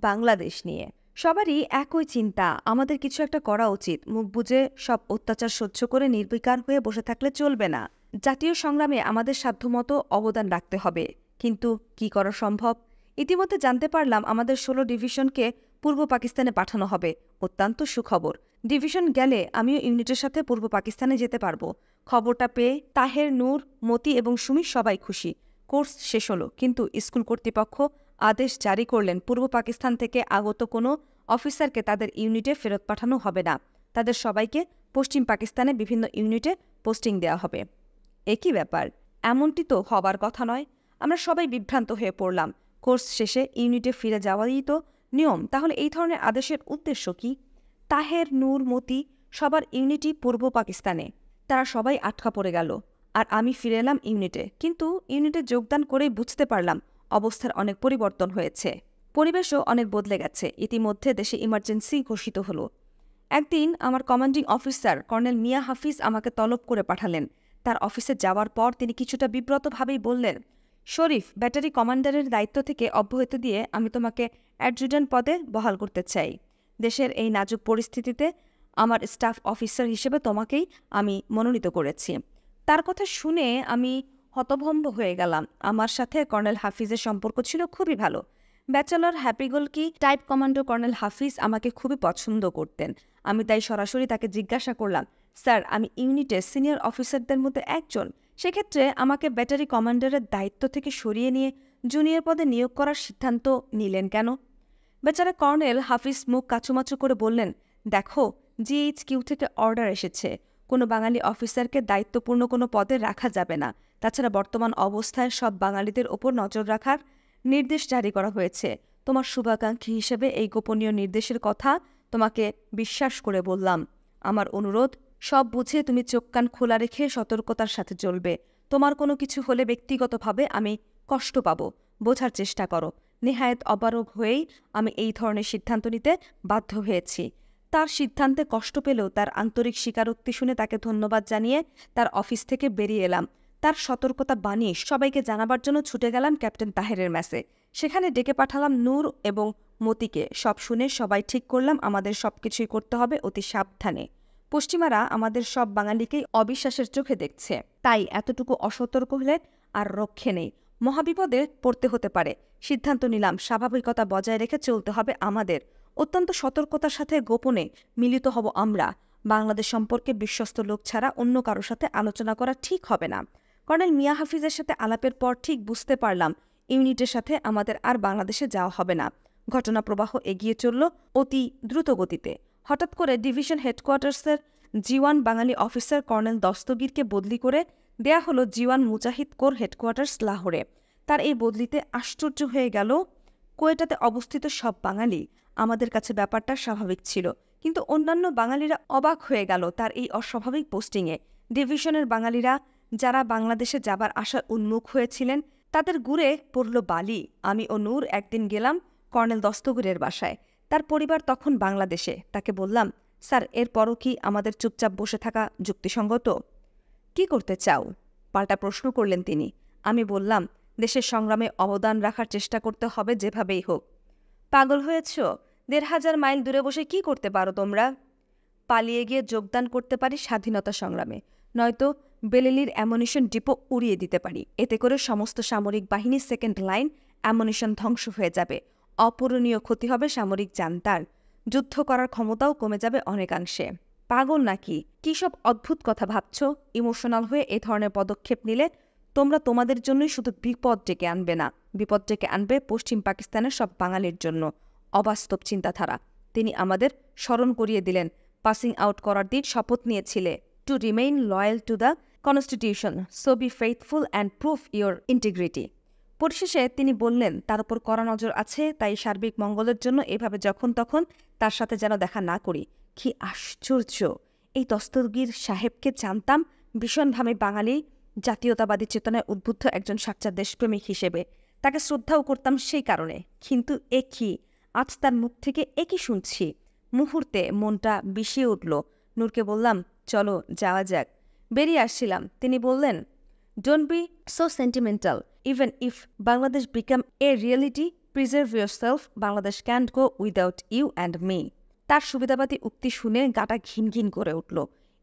Speaker 1: বাংলাদেশ নিয়ে। সবারই একই চিন্তা, আমাদের কিছু একটা করা উচিত। মুখ বুজে সব অত্যাচার সহ্য করে নির্বিকার হয়ে বসে থাকলে চলবে না। জাতীয় সংগ্রামে আমাদের সাধ্যমতো অবদান রাখতে হবে। কিন্তু কি করা সম্ভব? ইতিমধ্যে জানতে পারলাম আমাদের 16 ডিভিশনকে পূর্ব পাকিস্তানে পাঠানো হবে। অত্যন্ত সুখবর। ডিভিশন গেলে আমিও ইউনিটের সাথে পূর্ব পাকিস্তানে যেতে পারবো। খবরটা পেয়ে তাহের, নূর, মতি এবং সুমি সবাই খুশি। কোর্স শেষ হলো, কিন্তু স্কুল কর্তৃপক্ষ আদেশ জারি করলেন পূর্ব পাকিস্তান থেকে আগত কোনো অফিসারকে তাদের ইউনিটে ফেরত পাঠানো হবে না। তাদের সবাইকে পশ্চিম পাকিস্তানে বিভিন্ন ইউনিটে পোস্টিং দেওয়া হবে। একই ব্যাপার, এমনটি তো হবার কথা নয়। আমরা সবাই বিভ্রান্ত হয়ে পড়লাম। কোর্স শেষে ইউনিটে ফিরে যাওয়াই তো নিয়ম, তাহলে এই ধরনের আদেশের উদ্দেশ্য কি? তাহের, নূর, মতি সবার ইউনিটই পূর্ব পাকিস্তানে। তারা সবাই আটকা পড়ে গেল, আর আমি ফিরে এলাম ইউনিটে। কিন্তু ইউনিটে যোগদান করেই বুঝতে পারলাম অবস্থার অনেক পরিবর্তন হয়েছে। পরিবেশও অনেক বদলে গেছে। ইতিমধ্যে দেশে ইমার্জেন্সি ঘোষিত হলো। একদিন আমার কমান্ডিং অফিসার কর্নেল মিয়া হাফিজ আমাকে তলব করে পাঠালেন। তার অফিসে যাওয়ার পর তিনি কিছুটা বিব্রতভাবেই বললেন, শরীফ, ব্যাটারি কমান্ডারের দায়িত্ব থেকে অব্যাহতি দিয়ে আমি তোমাকে অ্যাডজুটেন্ট পদে বহাল করতে চাই। দেশের এই নাজুক পরিস্থিতিতে আমার স্টাফ অফিসার হিসেবে তোমাকেই আমি মনোনীত করেছি। তার কথা শুনে আমি হতভম্ব হয়ে গেলাম। আমার সাথে কর্নেল হাফিজের সম্পর্ক ছিল খুবই ভালো। ব্যাচেলর হ্যাপিগোলকি টাইপ কমান্ডো কর্নেল হাফিজ আমাকে খুবই পছন্দ করতেন। আমি তাই সরাসরি তাকে জিজ্ঞাসা করলাম, স্যার, আমি ইউনিটের সিনিয়র অফিসারদের মধ্যে একজন। সেক্ষেত্রে আমাকে ব্যাটারি কমান্ডারের দায়িত্ব থেকে সরিয়ে নিয়ে জুনিয়র পদে নিয়োগ করার সিদ্ধান্ত নিলেন কেন? বেচারা কর্নেল হাফিজ মুখ কাচুমাচু করে বললেন, দেখো, জিএইচকিউ থেকে অর্ডার এসেছে। কোনো বাঙালি অফিসারকে দায়িত্বপূর্ণ কোনো পদে রাখা যাবে না। তাছাড়া বর্তমান অবস্থায় সব বাঙালিদের ওপর নজর রাখার নির্দেশ জারি করা হয়েছে। তোমার শুভাকাঙ্ক্ষী হিসেবে এই গোপনীয় নির্দেশের কথা তোমাকে বিশ্বাস করে বললাম। আমার অনুরোধ, সব বুঝে তুমি চোখ কান খোলা রেখে সতর্কতার সাথে চলবে। তোমার কোনো কিছু হলে ব্যক্তিগতভাবে আমি কষ্ট পাবো, বোঝার চেষ্টা করো। নেহায়েত অবারগ হয়েই আমি এই ধরনের সিদ্ধান্ত নিতে বাধ্য হয়েছি। তার সিদ্ধান্তে কষ্ট পেলেও তার আন্তরিক স্বীকারোক্তি শুনে তাকে ধন্যবাদ জানিয়ে তার অফিস থেকে বেরিয়ে এলাম। তার সতর্কতা বাণী সবাইকে জানাবার জন্য ছুটে গেলাম ক্যাপ্টেন তাহেরের মেসে। সেখানে ডেকে পাঠালাম নূর এবং মতিকে। সব শুনে সবাই ঠিক করলাম আমাদের সবকিছুই করতে হবে অতি সাবধানে। পশ্চিমারা আমাদের সব বাঙালিকেই অবিশ্বাসের চোখে দেখছে, তাই এতটুকু অসতর্ক হলে আর রক্ষে নেই। মহাবিপদে পড়তে হতে পারে। সিদ্ধান্ত নিলাম স্বাভাবিকতা বজায় রেখে চলতে হবে আমাদের। অত্যন্ত সতর্কতার সাথে গোপনে মিলিত হব আমরা। বাংলাদেশ সম্পর্কে বিশ্বস্ত লোক ছাড়া অন্য কারোর সাথে আলোচনা করা ঠিক হবে না। কর্নেল মিয়া হাফিজের সাথে আলাপের পর ঠিক বুঝতে পারলাম ইউনিটের সাথে আমাদের আর বাংলাদেশে যাওয়া হবে না। ঘটনা প্রবাহ এগিয়ে চলল অতি দ্রুত গতিতে। হঠাৎ করে ডিভিশন হেডকোয়ার্টার্সের জি1 বাঙালি অফিসার কর্নেল দস্তগীরকে বদলি করে দেয়া হলো জি1 মুজাহিদ কোর হেডকোয়ার্টার্স লাহোরে। তার এই বদলিতে আশ্চর্য হয়ে গেল কোয়েটাতে অবস্থিত সব বাঙালি। আমাদের কাছে ব্যাপারটা স্বাভাবিক ছিল, কিন্তু অন্যান্য বাঙালিরা অবাক হয়ে গেল তার এই অস্বাভাবিক পোস্টিংয়ে। ডিভিশনের বাঙালিরা যারা বাংলাদেশে যাবার আশার উন্মুখ হয়েছিলেন, তাদের গুড়ে পড়ল বালি। আমি ও নূর একদিন গেলাম কর্নেল দস্তগীরের বাসায়। তার পরিবার তখন বাংলাদেশে। তাকে বললাম, স্যার, এরপরও কি আমাদের চুপচাপ বসে থাকা যুক্তিসঙ্গত? কি করতে চাও? পাল্টা প্রশ্ন করলেন তিনি। আমি বললাম, দেশের সংগ্রামে অবদান রাখার চেষ্টা করতে হবে যেভাবেই হোক। পাগল হয়েছ? ১,৫০০ মাইল দূরে বসে কি করতে পারো তোমরা? পালিয়ে গিয়ে যোগদান করতে পারি স্বাধীনতা সংগ্রামে, নয়তো বেলেলির অ্যামুনিশন ডিপো উড়িয়ে দিতে পারি। এতে করে সমস্ত সামরিক বাহিনীর সেকেন্ড লাইন অ্যামুনিশন ধ্বংস হয়ে যাবে, অপূরণীয় ক্ষতি হবে সামরিক জান্তার, যুদ্ধ করার ক্ষমতাও কমে যাবে অনেকাংশে। পাগল নাকি? কী সব অদ্ভুত কথা ভাবছ? ইমোশনাল হয়ে এ ধরনের পদক্ষেপ নিলে তোমরা তোমাদের জন্যই শুধু বিপদ ডেকে আনবে না, বিপদ ডেকে আনবে পশ্চিম পাকিস্তানের সব বাঙালির জন্য। অবাস্তব চিন্তাধারা। তিনি আমাদের স্মরণ করিয়ে দিলেন, পাসিং আউট করার দিন শপথ নিয়েছিলে, to remain loyal to the constitution, so be faithful and prove your integrity. পরিশেষে তিনি বললেন, তার উপর কড়া নজর আছে, তাই সার্বিক মঙ্গলের জন্য এভাবে যখন তখন তার সাথে যেন দেখা না করি। কি আশ্চর্য! এই দস্তগীর সাহেবকে জানতাম ভীষণভাবে বাঙালি জাতীয়তাবাদী চেতনায় উদ্বুদ্ধ একজন সাচ্চা দেশপ্রেমিক হিসেবে। তাকে শ্রদ্ধাও করতাম সেই কারণে। কিন্তু এ কি, আজ তার মুখ থেকে একই শুনছি। মুহূর্তে মনটা বিষিয়ে উঠল। নূরকে বললাম, চলো যাওয়া যাক। বেরিয়ে আসছিলাম, তিনি বললেন, don't be so sentimental, even if Bangladesh become a reality, preserve yourself, Bangladesh can't go without you and me. তার সুবিধাবাদী উক্তি শুনে গাটা ঘিন ঘিন করে উঠল।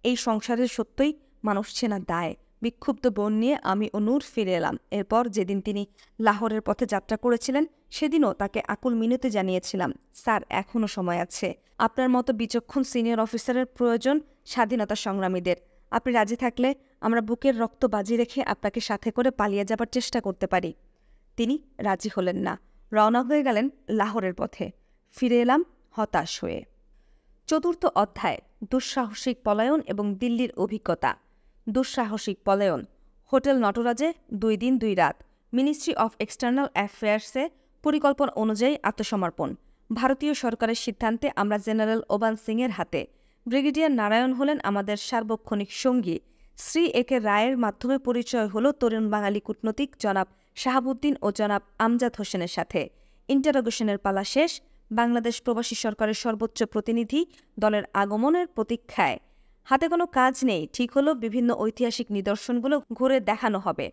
Speaker 1: এই সংসারের সত্যই মানুষ চেনা দায়। বিক্ষুব্ধ বোন নিয়ে আমি ও নূর ফিরে এলাম। এরপর যেদিন তিনি লাহোরের পথে যাত্রা করেছিলেন, সেদিনও তাকে আকুল মিনতি জানিয়েছিলাম, স্যার এখনও সময় আছে। আপনার মতো বিচক্ষণ সিনিয়র অফিসারের প্রয়োজন স্বাধীনতা সংগ্রামীদের। আপনি রাজি থাকলে আমরা বুকের রক্ত বাজি রেখে আপনাকে সাথে করে পালিয়ে যাবার চেষ্টা করতে পারি। তিনি রাজি হলেন না, রওনা হয়ে গেলেন লাহোরের পথে। ফিরে এলাম হতাশ হয়ে। চতুর্থ অধ্যায়, দুঃসাহসিক পলায়ন এবং দিল্লির অভিজ্ঞতা। দুঃসাহসিক পলায়ন। হোটেল নটরাজে 2 দিন 2 রাত। মিনিস্ট্রি অফ এক্সটার্নাল অ্যাফেয়ার্সে পরিকল্পনা অনুযায়ী আত্মসমর্পণ। ভারতীয় সরকারের সিদ্ধান্তে আমরা জেনারেল ওবান সিংয়ের হাতে। ব্রিগেডিয়ার নারায়ণ হলেন আমাদের সার্বক্ষণিক সঙ্গী। শ্রী একে রায়ের মাধ্যমে পরিচয় হল তরুণ বাঙালি কূটনৈতিক জনাব শাহাবুদ্দিন ও জনাব আমজাদ হোসেনের সাথে। ইন্টারোগেশনের পালা শেষ। বাংলাদেশ প্রবাসী সরকারের সর্বোচ্চ প্রতিনিধি দলের আগমনের প্রতীক্ষায়। হাতে কোনো কাজ নেই, ঠিক হলো বিভিন্ন ঐতিহাসিক নিদর্শনগুলো ঘুরে দেখানো হবে।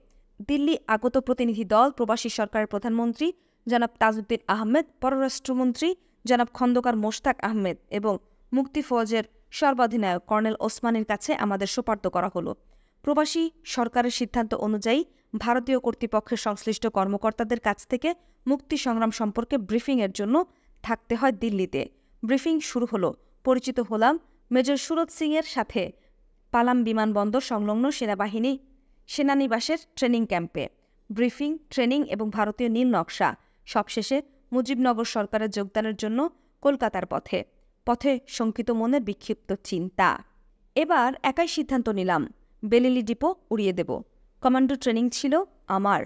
Speaker 1: দিল্লি আগত প্রতিনিধি দল প্রবাসী সরকারের প্রধানমন্ত্রী জনাব তাজউদ্দিন আহমেদ, পররাষ্ট্রমন্ত্রী জনাব খন্দকার মোশতাক আহমেদ এবং মুক্তি ফৌজের সর্বাধিনায়ক কর্নেল ওসমানের কাছে আমাদের সোপর্দ করা হলো। প্রবাসী সরকারের সিদ্ধান্ত অনুযায়ী ভারতীয় কর্তৃপক্ষের সংশ্লিষ্ট কর্মকর্তাদের কাছ থেকে মুক্তি সংগ্রাম সম্পর্কে ব্রিফিংয়ের জন্য থাকতে হয় দিল্লিতে। ব্রিফিং শুরু হলো। পরিচিত হলাম মেজর সুরত সিংয়ের সাথে পালাম বিমানবন্দর সংলগ্ন সেনানিবাসের ট্রেনিং ক্যাম্পে। ব্রিফিং, ট্রেনিং এবং ভারতীয় নীল নকশা। সবশেষে মুজিবনগর সরকারের যোগদানের জন্য কলকাতার পথে। পথে শঙ্কিত মনে বিক্ষিপ্ত চিন্তা। এবার একাই সিদ্ধান্ত নিলাম, বেলিলি ডিপো উড়িয়ে দেব। কমান্ডো ট্রেনিং ছিল আমার।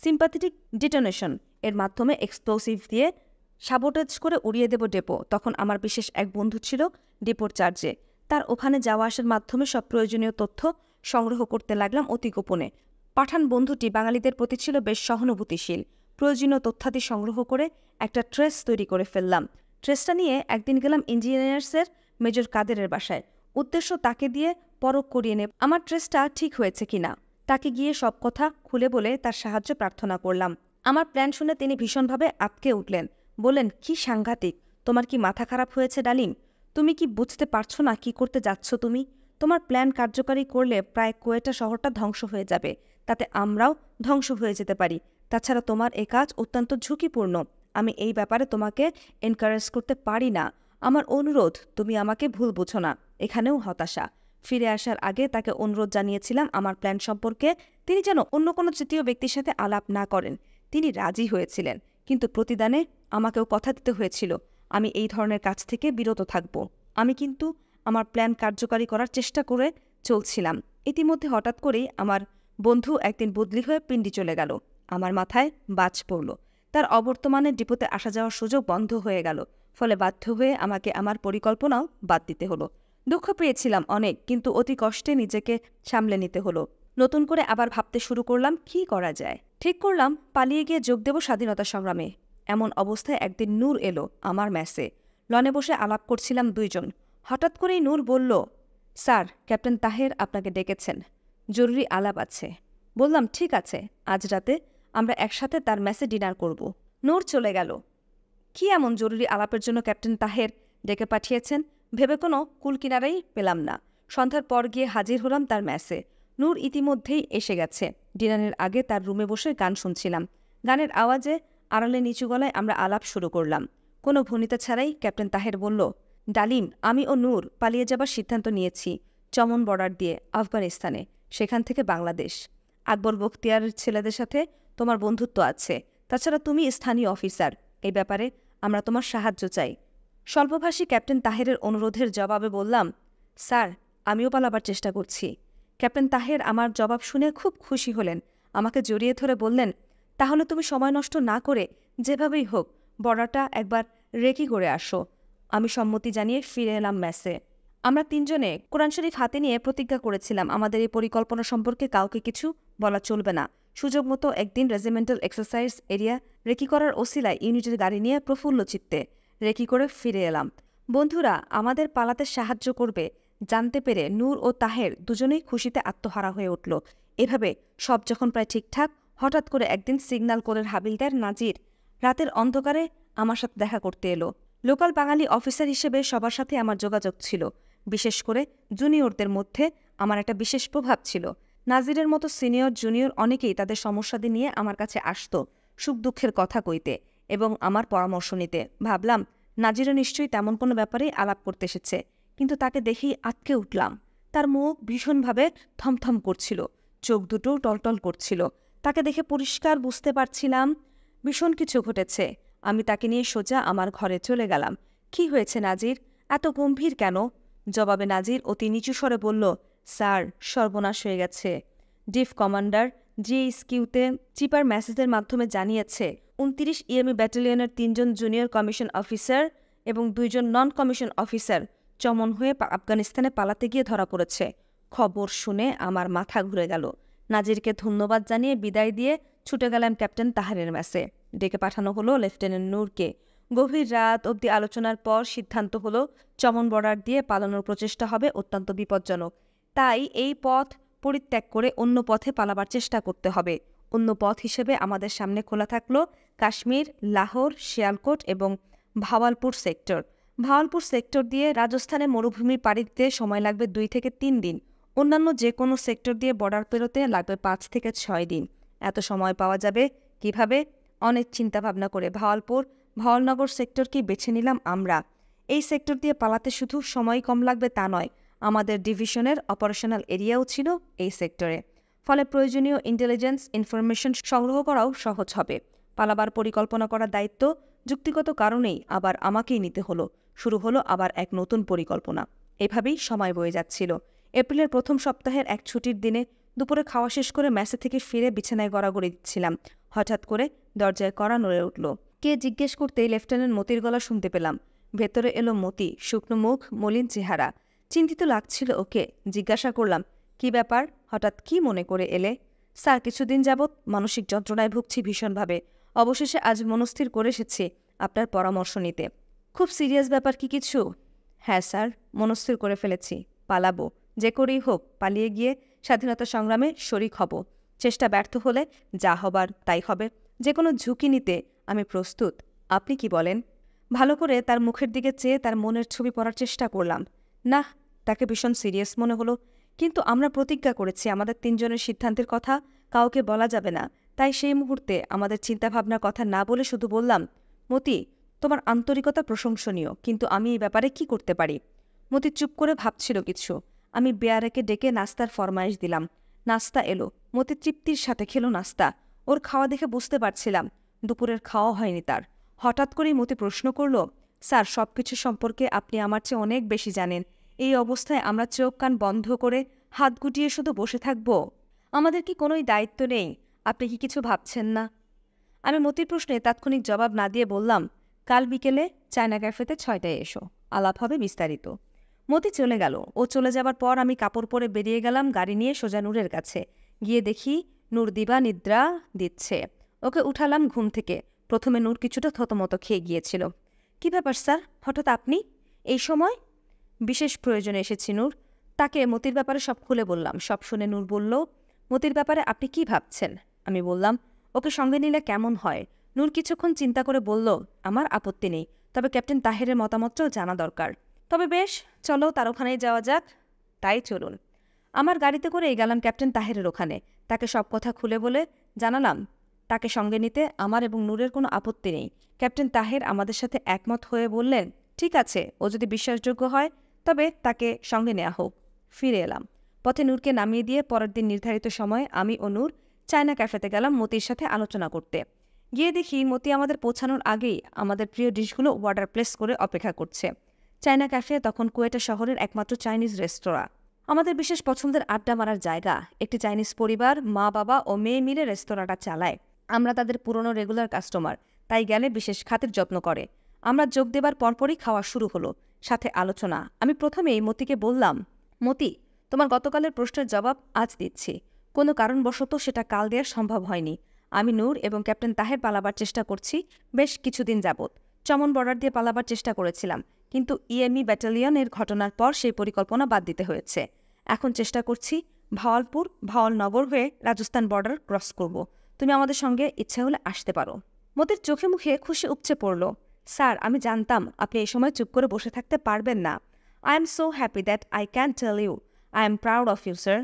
Speaker 1: সিম্পাথেটিক ডিটোনেশন এর মাধ্যমে এক্সপ্লোসিভ দিয়ে সাবোটেজ করে উড়িয়ে দেব ডেপো। তখন আমার বিশেষ এক বন্ধু ছিল ডিপোর চার্জে। তার ওখানে যাওয়া আসার মাধ্যমে সব প্রয়োজনীয় তথ্য সংগ্রহ করতে লাগলাম অতি গোপনে। পাঠান বন্ধুটি বাঙালিদের প্রতি ছিল বেশ সহানুভূতিশীল। প্রয়োজনীয় তথ্যাদি সংগ্রহ করে একটা ট্রেস তৈরি করে ফেললাম। ট্রেসটা নিয়ে একদিন গেলাম ইঞ্জিনিয়ার্সের মেজর কাদেরের বাসায়। উদ্দেশ্য তাকে দিয়ে পরখ করিয়ে নেব আমার ট্রেসটা ঠিক হয়েছে কিনা। তাকে গিয়ে সব কথা খুলে বলে তার সাহায্য প্রার্থনা করলাম। আমার প্ল্যান শুনে তিনি ভীষণভাবে আটকে উঠলেন। বললেন, কি সাংঘাতিক! তোমার কি মাথা খারাপ হয়েছে ডালিম? তুমি কি বুঝতে পারছো না কি করতে যাচ্ছ তুমি? তোমার প্ল্যান কার্যকারী করলে প্রায় কোয়েটা শহরটা ধ্বংস হয়ে যাবে, তাতে আমরাও ধ্বংস হয়ে যেতে পারি। তাছাড়া তোমার এ কাজ অত্যন্ত ঝুঁকিপূর্ণ। আমি এই ব্যাপারে তোমাকে এনকারেজ করতে পারি না। আমার অনুরোধ, তুমি আমাকে ভুল বুঝো না। এখানেও হতাশা। ফিরে আসার আগে তাকে অনুরোধ জানিয়েছিলাম আমার প্ল্যান সম্পর্কে তিনি যেন অন্য কোনো তৃতীয় ব্যক্তির সাথে আলাপ না করেন। তিনি রাজি হয়েছিলেন, কিন্তু প্রতিদানে আমাকেও কথা দিতে হয়েছিল আমি এই ধরনের কাজ থেকে বিরত থাকব। আমি কিন্তু আমার প্ল্যান কার্যকারী করার চেষ্টা করে চলছিলাম। ইতিমধ্যে হঠাৎ করেই আমার বন্ধু একদিন বদলি হয়ে পিন্ডি চলে গেল। আমার মাথায় বাজ পড়ল। তার অবর্তমানে ডিপোতে আসা যাওয়ার সুযোগ বন্ধ হয়ে গেল। ফলে বাধ্য হয়ে আমাকে আমার পরিকল্পনাও বাদ দিতে হলো। দুঃখ পেয়েছিলাম অনেক, কিন্তু অতি কষ্টে নিজেকে সামলে নিতে হলো। নতুন করে আবার ভাবতে শুরু করলাম কি করা যায়। ঠিক করলাম পালিয়ে গিয়ে যোগ দেব স্বাধীনতা সংগ্রামে। এমন অবস্থায় একদিন নূর এলো আমার মেসে। লনে বসে আলাপ করছিলাম 2 জন। হঠাৎ করেই নূর বলল, স্যার, ক্যাপ্টেন তাহের আপনাকে ডেকেছেন। জরুরি আলাপ আছে। বললাম, ঠিক আছে, আজ রাতে আমরা একসাথে তার মেসে ডিনার করব। নূর চলে গেল। কি এমন জরুরি আলাপের জন্য ক্যাপ্টেন তাহের ডেকে পাঠিয়েছেন ভেবে কোনো কুলকিনারাই পেলাম না। সন্ধ্যার পর গিয়ে হাজির হলাম তার মেসে। নূর ইতিমধ্যেই এসে গেছে। ডিনারের আগে তার রুমে বসে গান শুনছিলাম। গানের আওয়াজে আড়ালে নিচু গলায় আমরা আলাপ শুরু করলাম। কোনো ভনিতা ছাড়াই ক্যাপ্টেন তাহের বলল, ডালিম, আমি ও নূর পালিয়ে যাবার সিদ্ধান্ত নিয়েছি চমন বর্ডার দিয়ে আফগানিস্তানে, সেখান থেকে বাংলাদেশ। আকবর বখতিয়ারের ছেলেদের সাথে তোমার বন্ধুত্ব আছে। তাছাড়া তুমি স্থানীয় অফিসার। এই ব্যাপারে আমরা তোমার সাহায্য চাই। স্বল্পভাষী ক্যাপ্টেন তাহেরের অনুরোধের জবাবে বললাম, স্যার, আমিও পালাবার চেষ্টা করছি। ক্যাপ্টেন তাহের আমার জবাব শুনে খুব খুশি হলেন। আমাকে জড়িয়ে ধরে বললেন, তাহলে তুমি সময় নষ্ট না করে যেভাবেই হোক বর্ডারটা একবার রেকি করে আসো। আমি সম্মতি জানিয়ে ফিরে এলাম মেসে। আমরা তিনজনে কোরআন শরীফ হাতে নিয়ে প্রতিজ্ঞা করেছিলাম আমাদের এই পরিকল্পনা সম্পর্কে কাউকে কিছু বলা চলবে না। সুযোগ মতো একদিন রেজিমেন্টাল এক্সারসাইজ এরিয়া রেকি করার ওসিলায় ইউনিটের গাড়ি নিয়ে প্রফুল্ল চিত্তে রেকি করে ফিরে এলাম। বন্ধুরা আমাদের পালাতে সাহায্য করবে জানতে পেরে নূর ও তাহের দুজনেই খুশিতে আত্মহারা হয়ে উঠল। এভাবে সব যখন প্রায় ঠিকঠাক, হঠাৎ করে একদিন সিগন্যাল কোরের হাবিলদার নাজির রাতের অন্ধকারে আমার সাথে দেখা করতে এলো। লোকাল বাঙালি অফিসার হিসেবে সবার সাথে আমার যোগাযোগ ছিল। বিশেষ করে জুনিয়রদের মধ্যে আমার একটা বিশেষ প্রভাব ছিল। নাজিরের মতো সিনিয়র জুনিয়র অনেকেই তাদের সমস্যাদি নিয়ে আমার কাছে আসত সুখ দুঃখের কথা কইতে এবং আমার পরামর্শ নিতে। ভাবলাম, নাজিরও নিশ্চয়ই তেমন কোনো ব্যাপারেই আলাপ করতে এসেছে। কিন্তু তাকে দেখেই আটকে উঠলাম। তার মুখ ভীষণভাবে থমথম করছিল, চোখ দুটো টলটল করছিল। তাকে দেখে পরিষ্কার বুঝতে পারছিলাম ভীষণ কিছু ঘটেছে। আমি তাকে নিয়ে সোজা আমার ঘরে চলে গেলাম। কি হয়েছে নাজির, এত গম্ভীর কেন? জবাবে নাজির অতি নিচু স্বরে বলল, স্যার, সর্বনাশ হয়ে গেছে। ডিফ কমান্ডার জিএসকিউতে চিপার মেসেজের মাধ্যমে জানিয়েছে ২৯ ইএমই ব্যাটালিয়নের ৩ জন জুনিয়র কমিশন অফিসার এবং ২ জন নন কমিশন অফিসার চমন হয়ে আফগানিস্তানে পালাতে গিয়ে ধরা পড়েছে। খবর শুনে আমার মাথা ঘুরে গেল। নাজিরকে ধন্যবাদ জানিয়ে বিদায় দিয়ে ছুটে গেলাম ক্যাপ্টেন তাহেরের মেসে। ডেকে পাঠানো হলো লেফটেন্যান্ট নূরকে। গভীর রাত অবধি আলোচনার পর সিদ্ধান্ত হলো চমন বর্ডার দিয়ে পালানোর প্রচেষ্টা হবে অত্যন্ত বিপজ্জনক। তাই এই পথ পরিত্যাগ করে অন্য পথে পালাবার চেষ্টা করতে হবে। অন্য পথ হিসেবে আমাদের সামনে খোলা থাকলো কাশ্মীর, লাহোর, শিয়ালকোট এবং ভাওয়ালপুর সেক্টর। ভাওয়ালপুর সেক্টর দিয়ে রাজস্থানে মরুভূমি পাড়ি দিতে সময় লাগবে ২ থেকে ৩ দিন। অন্যান্য যে কোনো সেক্টর দিয়ে বর্ডার পেরোতে লাগবে ৫ থেকে ৬ দিন। এত সময় পাওয়া যাবে কিভাবে? অনেক চিন্তাভাবনা করে ভাওয়ালনগর সেক্টরকেই বেছে নিলাম আমরা। এই সেক্টর দিয়ে পালাতে শুধু সময় কম লাগবে তা নয়, আমাদের ডিভিশনের অপারেশনাল এরিয়াও ছিল এই সেক্টরে। ফলে প্রয়োজনীয় ইন্টেলিজেন্স ইনফরমেশন সংগ্রহ করাও সহজ হবে। পালাবার পরিকল্পনা করার দায়িত্ব যুক্তিগত কারণেই আবার আমাকেই নিতে হলো। শুরু হলো আবার এক নতুন পরিকল্পনা। এভাবেই সময় বয়ে যাচ্ছিল। এপ্রিলের প্রথম সপ্তাহের এক ছুটির দিনে দুপুরে খাওয়া শেষ করে মেসে থেকে ফিরে বিছানায় গড়াগড়ি দিচ্ছিলাম। হঠাৎ করে দরজায় কড়া নড়ে উঠল। কে জিজ্ঞেস করতেই লেফটেন্যান্ট মতির গলা শুনতে পেলাম। ভেতরে এলো মতি, শুকনো মুখ, মলিন চেহারা। চিন্তিত লাগছিল ওকে। জিজ্ঞাসা করলাম, কি ব্যাপার, হঠাৎ কি মনে করে এলে? স্যার, কিছুদিন যাবৎ মানসিক যন্ত্রণায় ভুগছি ভীষণভাবে। অবশেষে আজ মনস্থির করে এসেছি আপনার পরামর্শ নিতে। খুব সিরিয়াস ব্যাপার কি কিছু? হ্যাঁ স্যার, মনস্থির করে ফেলেছি। পালাবো, যে করেই হোক পালিয়ে গিয়ে স্বাধীনতা সংগ্রামে শরিক হব। চেষ্টা ব্যর্থ হলে যা হবার তাই হবে। যে কোনো ঝুঁকি নিতে আমি প্রস্তুত। আপনি কি বলেন? ভালো করে তার মুখের দিকে চেয়ে তার মনের ছবি পড়ার চেষ্টা করলাম। না, তাকে ভীষণ সিরিয়াস মনে হলো। কিন্তু আমরা প্রতিজ্ঞা করেছি আমাদের ৩ জনের সিদ্ধান্তের কথা কাউকে বলা যাবে না। তাই সেই মুহূর্তে আমাদের চিন্তাভাবনার কথা না বলে শুধু বললাম, মতি, তোমার আন্তরিকতা প্রশংসনীয়, কিন্তু আমি এই ব্যাপারে কি করতে পারি? মতি চুপ করে ভাবছিল কিছু। আমি বেয়ারাকে ডেকে নাস্তার ফরমাইশ দিলাম। নাস্তা এলো। মতি তৃপ্তির সাথে খেলো নাস্তা। ওর খাওয়া দেখে বুঝতে পারছিলাম দুপুরের খাওয়া হয়নি তার। হঠাৎ করেই মতি প্রশ্ন করল, স্যার, সবকিছু সম্পর্কে আপনি আমার চেয়ে অনেক বেশি জানেন। এই অবস্থায় আমরা চোখ কান বন্ধ করে হাত গুটিয়ে শুধু বসে থাকব? আমাদের কি কোনোই দায়িত্ব নেই? আপনি কি কিছু ভাবছেন না? আমি মতির প্রশ্নে তাৎক্ষণিক জবাব না দিয়ে বললাম, কাল বিকেলে চায়না ক্যাফেতে ৬টায় এসো, আলাপ হবে বিস্তারিত। মতি চলে গেল। ও চলে যাবার পর আমি কাপড় পরে বেরিয়ে গেলাম গাড়ি নিয়ে সোজা নূরের কাছে। গিয়ে দেখি নূর দিবা নিদ্রা দিচ্ছে। ওকে উঠালাম ঘুম থেকে। প্রথমে নূর কিছুটা থতমত খেয়ে গিয়েছিল। কি ব্যাপার স্যার, হঠাৎ আপনি এই সময়? বিশেষ প্রয়োজনে এসেছি নূর। তাকে মতির ব্যাপারে সব খুলে বললাম। সব শুনে নূর বলল, মতির ব্যাপারে আপনি কি ভাবছেন? আমি বললাম, ওকে সঙ্গে নিলে কেমন হয়? নূর কিছুক্ষণ চিন্তা করে বলল, আমার আপত্তি নেই, তবে ক্যাপ্টেন তাহেরের মতামতটাও জানা দরকার। তবে বেশ, চলো তার ওখানেই যাওয়া যাক। তাই চলুন। আমার গাড়িতে করেই গেলাম ক্যাপ্টেন তাহেরের ওখানে। তাকে সব কথা খুলে বলে জানালাম তাকে সঙ্গে নিতে আমার এবং নূরের কোনো আপত্তি নেই। ক্যাপ্টেন তাহের আমাদের সাথে একমত হয়ে বললেন, ঠিক আছে, ও যদি বিশ্বাসযোগ্য হয় তবে তাকে সঙ্গে নেওয়া হোক। ফিরে এলাম। পথে নূরকে নামিয়ে দিয়ে পরের দিন নির্ধারিত সময়ে আমি ও নূর চায়না ক্যাফেতে গেলাম মতির সাথে আলোচনা করতে। গিয়ে দেখি মতি আমাদের পৌঁছানোর আগেই আমাদের প্রিয় ডিশগুলো অর্ডার প্লেস করে অপেক্ষা করছে। চায়না ক্যাফে তখন কুয়েটা শহরের একমাত্র চাইনিজ রেস্তোরাঁ। আমাদের বিশেষ পছন্দের আড্ডা মারার জায়গা। একটি চাইনিজ পরিবার, মা বাবা ও মেয়ে মিলে রেস্তোরাঁটা চালায়। আমরা তাদের পুরনো রেগুলার কাস্টমার, তাই গেলে বিশেষ খাতির যত্ন করে। আমরা যোগ দেবার পরপরই খাওয়া শুরু হলো, সাথে আলোচনা। আমি প্রথমেই মতিকে বললাম, মতি, তোমার গতকালের প্রশ্নের জবাব আজ দিচ্ছি। কোনো কারণবশত সেটা কাল দেওয়া সম্ভব হয়নি। আমি নূর এবং ক্যাপ্টেন তাহের পালাবার চেষ্টা করছি বেশ কিছুদিন যাবৎ। চমন বর্ডার দিয়ে পালাবার চেষ্টা করেছিলাম, কিন্তু ইএমই ব্যাটালিয়নের ঘটনার পর সেই পরিকল্পনা বাদ দিতে হয়েছে। এখন চেষ্টা করছি ভাওয়ালপুর, ভাওয়ালনগর হয়ে রাজস্থান বর্ডার ক্রস করব। তুমি আমাদের সঙ্গে ইচ্ছে হলে আসতে পারো। মতির চোখে মুখে খুশি উপচে পড়ল। স্যার, আমি জানতাম আপনি এই সময় চুপ করে বসে থাকতে পারবেন না। I am so happy that I can tell you I am proud of you, sir.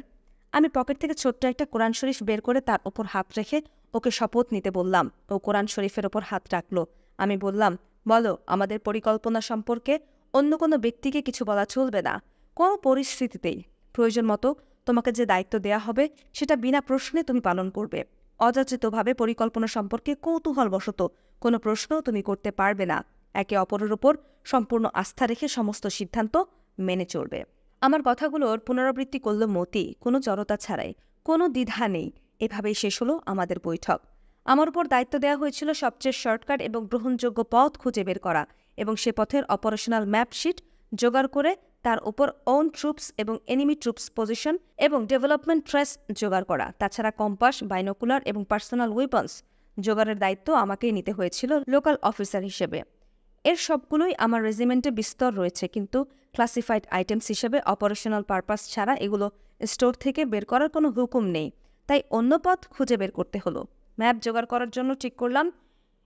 Speaker 1: আমি পকেট থেকে ছোট্ট একটা কোরআন শরীফ বের করে তার ওপর হাত রেখে ওকে শপথ নিতে বললাম। ও কোরআন শরীফের ওপর হাত রাখল। আমি বললাম, বলো, আমাদের পরিকল্পনা সম্পর্কে অন্য কোনো ব্যক্তিকে কিছু বলা চলবে না, কোনো পরিস্থিতিতেই। প্রয়োজন মতো তোমাকে যে দায়িত্ব দেয়া হবে সেটা বিনা প্রশ্নে তুমি পালন করবে। অযাচিতভাবে পরিকল্পনা সম্পর্কে কৌতূহলবশত কোনো প্রশ্ন তুমি করতে পারবে না। একে অপরের ওপর সম্পূর্ণ আস্থা রেখে সমস্ত সিদ্ধান্ত মেনে চলবে। আমার কথাগুলোর পুনরাবৃত্তি করল মতি, কোনো জড়তা ছাড়াই, কোনো দ্বিধা নেই। এভাবেই শেষ হলো আমাদের বৈঠক। আমার উপর দায়িত্ব দেওয়া হয়েছিল সবচেয়ে শর্টকাট এবং গ্রহণযোগ্য পথ খুঁজে বের করা এবং সে পথের অপারেশনাল ম্যাপশিট জোগাড় করে তার উপর ওন ট্রুপস এবং এনিমি ট্রুপস পজিশন এবং ডেভেলপমেন্ট ট্রেস জোগাড় করা। তাছাড়া কম্পাস, বাইনোকুলার এবং পার্সোনাল ওয়েপন্স জোগাড়ের দায়িত্ব আমাকেই নিতে হয়েছিল লোকাল অফিসার হিসেবে। এর সবগুলোই আমার রেজিমেন্টে বিস্তর রয়েছে, কিন্তু ক্লাসিফাইড আইটেমস হিসেবে অপারেশনাল পারপাস ছাড়া এগুলো স্টোর থেকে বের করার কোনো হুকুম নেই। তাই অন্য পথ খুঁজে বের করতে হলো। ম্যাপ জোগাড় করার জন্য ঠিক করলাম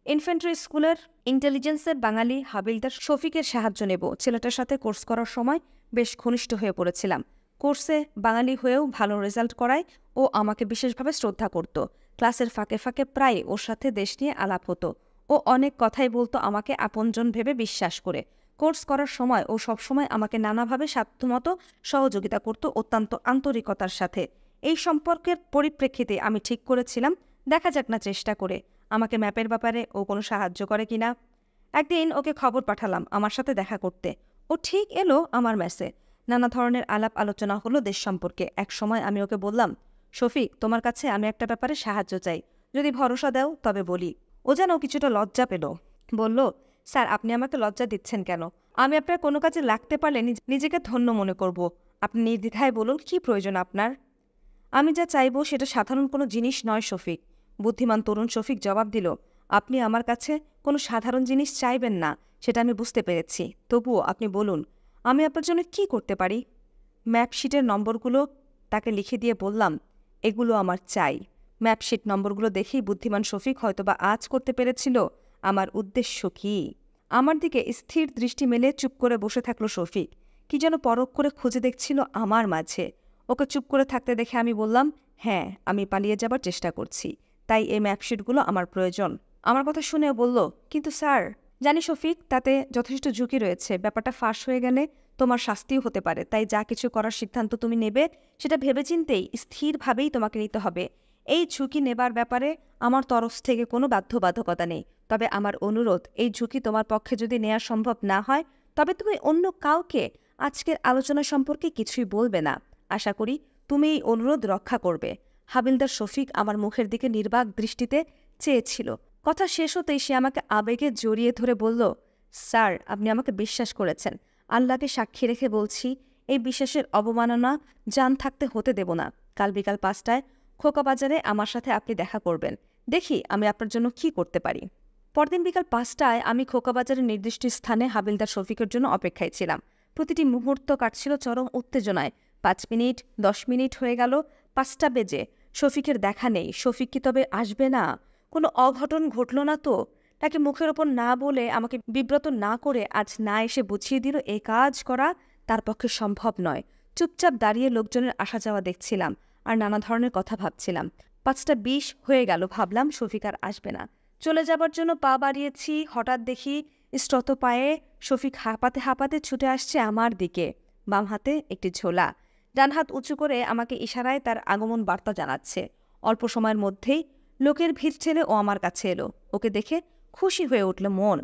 Speaker 1: ইনফ্যান্ট্রি স্কুলের ইন্টেলিজেন্সের বাঙালি হাবিলদার শফিকের সাহায্য নেব। ছেলেটার সাথে কোর্স করার সময় বেশ ঘনিষ্ঠ হয়ে পড়েছিলাম। কোর্সে বাঙালি হয়েও ভালো রেজাল্ট করায় ও আমাকে বিশেষভাবে শ্রদ্ধা করত। ক্লাসের ফাঁকে ফাঁকে প্রায় ওর সাথে দেশ নিয়ে আলাপ হতো। ও অনেক কথাই বলতো আমাকে আপনজন ভেবে বিশ্বাস করে। কোর্স করার সময় ও সবসময় আমাকে নানাভাবে সাধ্যমতো সহযোগিতা করত অত্যন্ত আন্তরিকতার সাথে। এই সম্পর্কের পরিপ্রেক্ষিতে আমি ঠিক করেছিলাম, দেখা যাক না চেষ্টা করে আমাকে ম্যাপের ব্যাপারে ও কোনো সাহায্য করে কিনা। একদিন ওকে খবর পাঠালাম আমার সাথে দেখা করতে। ও ঠিক এলো আমার মেসে। নানা ধরনের আলাপ আলোচনা হলো দেশ সম্পর্কে। এক সময় আমি ওকে বললাম, শফিক, তোমার কাছে আমি একটা ব্যাপারে সাহায্য চাই, যদি ভরসা দাও তবে বলি। ও যেন কিছুটা লজ্জা পেল। বলল, স্যার, আপনি আমাকে লজ্জা দিচ্ছেন কেন? আমি আপনার কোনো কাজে লাগতে পারলে নিজেকে ধন্য মনে করব। আপনি নির্দ্বিধায় বলুন, কি প্রয়োজন আপনার? আমি যা চাইব সেটা সাধারণ কোনো জিনিস নয় শফিক। বুদ্ধিমান তরুণ শফিক জবাব দিল, আপনি আমার কাছে কোনো সাধারণ জিনিস চাইবেন না, সেটা আমি বুঝতে পেরেছি। তবুও আপনি বলুন, আমি আপনার জন্য কি করতে পারি? ম্যাপশিটের নম্বরগুলো তাকে লিখে দিয়ে বললাম, এগুলো আমার চাই। ম্যাপশিট নম্বরগুলো দেখেই বুদ্ধিমান শফিক হয়তোবা আজ করতে পেরেছিল আমার উদ্দেশ্য কি। আমার দিকে স্থির দৃষ্টি মেলে চুপ করে বসে থাকলো শফিক। কি যেন পরখ করে খুঁজে দেখছিল আমার মাঝে। ওকে চুপ করে থাকতে দেখে আমি বললাম, হ্যাঁ, আমি পালিয়ে যাবার চেষ্টা করছি, তাই এই ম্যাপশিটগুলো আমার প্রয়োজন। আমার কথা শুনেও বলল, কিন্তু স্যার। জানি শফিক, তাতে যথেষ্ট ঝুঁকি রয়েছে। ব্যাপারটা ফাঁস হয়ে গেলে তোমার শাস্তিও হতে পারে। তাই যা কিছু করার সিদ্ধান্ত তুমি নেবে সেটা ভেবেচিন্তেই স্থিরভাবেই তোমাকে নিতে হবে। এই ঝুঁকি নেবার ব্যাপারে আমার তরফ থেকে কোনো বাধ্যবাধকতা নেই। তবে আমার অনুরোধ, এই ঝুঁকি তোমার পক্ষে যদি নেওয়া সম্ভব না হয় তবে তুমি অন্য কাউকে আজকের আলোচনা সম্পর্কে কিছুই বলবে না। আশা করি তুমি এই অনুরোধ রক্ষা করবে। হাবিলদার শফিক আমার মুখের দিকে নির্বাক দৃষ্টিতে চেয়েছিল। কথা শেষ হতেই সে আমাকে আবেগে জড়িয়ে ধরে বলল, স্যার, আপনি আমাকে বিশ্বাস করেছেন। আল্লাহকে সাক্ষী রেখে বলছি, এই বিশ্বাসের অবমাননা জান থাকতে হতে দেব না। কাল বিকাল 5টায় খোকা বাজারে আমার সাথে আপনি দেখা করবেন। দেখি আমি আপনার জন্য কি করতে পারি। পরদিন বিকাল 5টায় আমি খোকা বাজারের নির্দিষ্ট স্থানে হাবিলদার শফিকের জন্য অপেক্ষায় ছিলাম। প্রতিটি মুহূর্ত কাটছিল চরম উত্তেজনায়। 5 মিনিট, 10 মিনিট হয়ে গেল, 5টা বেজে। শফিকের দেখা নেই। শফিক কি তবে আসবে না? কোনো অঘটন ঘটল না তো? তাকে মুখের ওপর না বলে, আমাকে বিব্রত না করে আজ না এসে বুঝিয়ে দিল এই কাজ করা তার পক্ষে সম্ভব নয়। চুপচাপ দাঁড়িয়ে লোকজনের আসা যাওয়া দেখছিলাম আর নানা ধরনের কথা ভাবছিলাম। 5টা 20 হয়ে গেল, ভাবলাম শফিক আর আসবে না। চলে যাবার জন্য পা বাড়িয়েছি, হঠাৎ দেখি স্রোত পায়ে শফিক হাঁপাতে হাঁপাতে ছুটে আসছে আমার দিকে। বাম হাতে একটি ঝোলা, ডান হাত উঁচু করে আমাকে ইশারায় তার আগমন বার্তা জানাচ্ছে। অল্প সময়ের মধ্যেই লোকের ভিড় ঠেলে ও আমার কাছে এলো। ওকে দেখে খুশি হয়ে উঠল মন।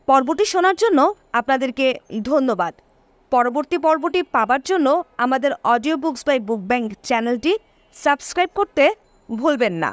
Speaker 1: পর্বটি শোনার জন্য আপনাদেরকে ধন্যবাদ। পরবর্তী পর্বটি পাবার জন্য আমাদের audio books by book bank চ্যানেলটি সাবস্ক্রাইব করতে ভুলবেন না।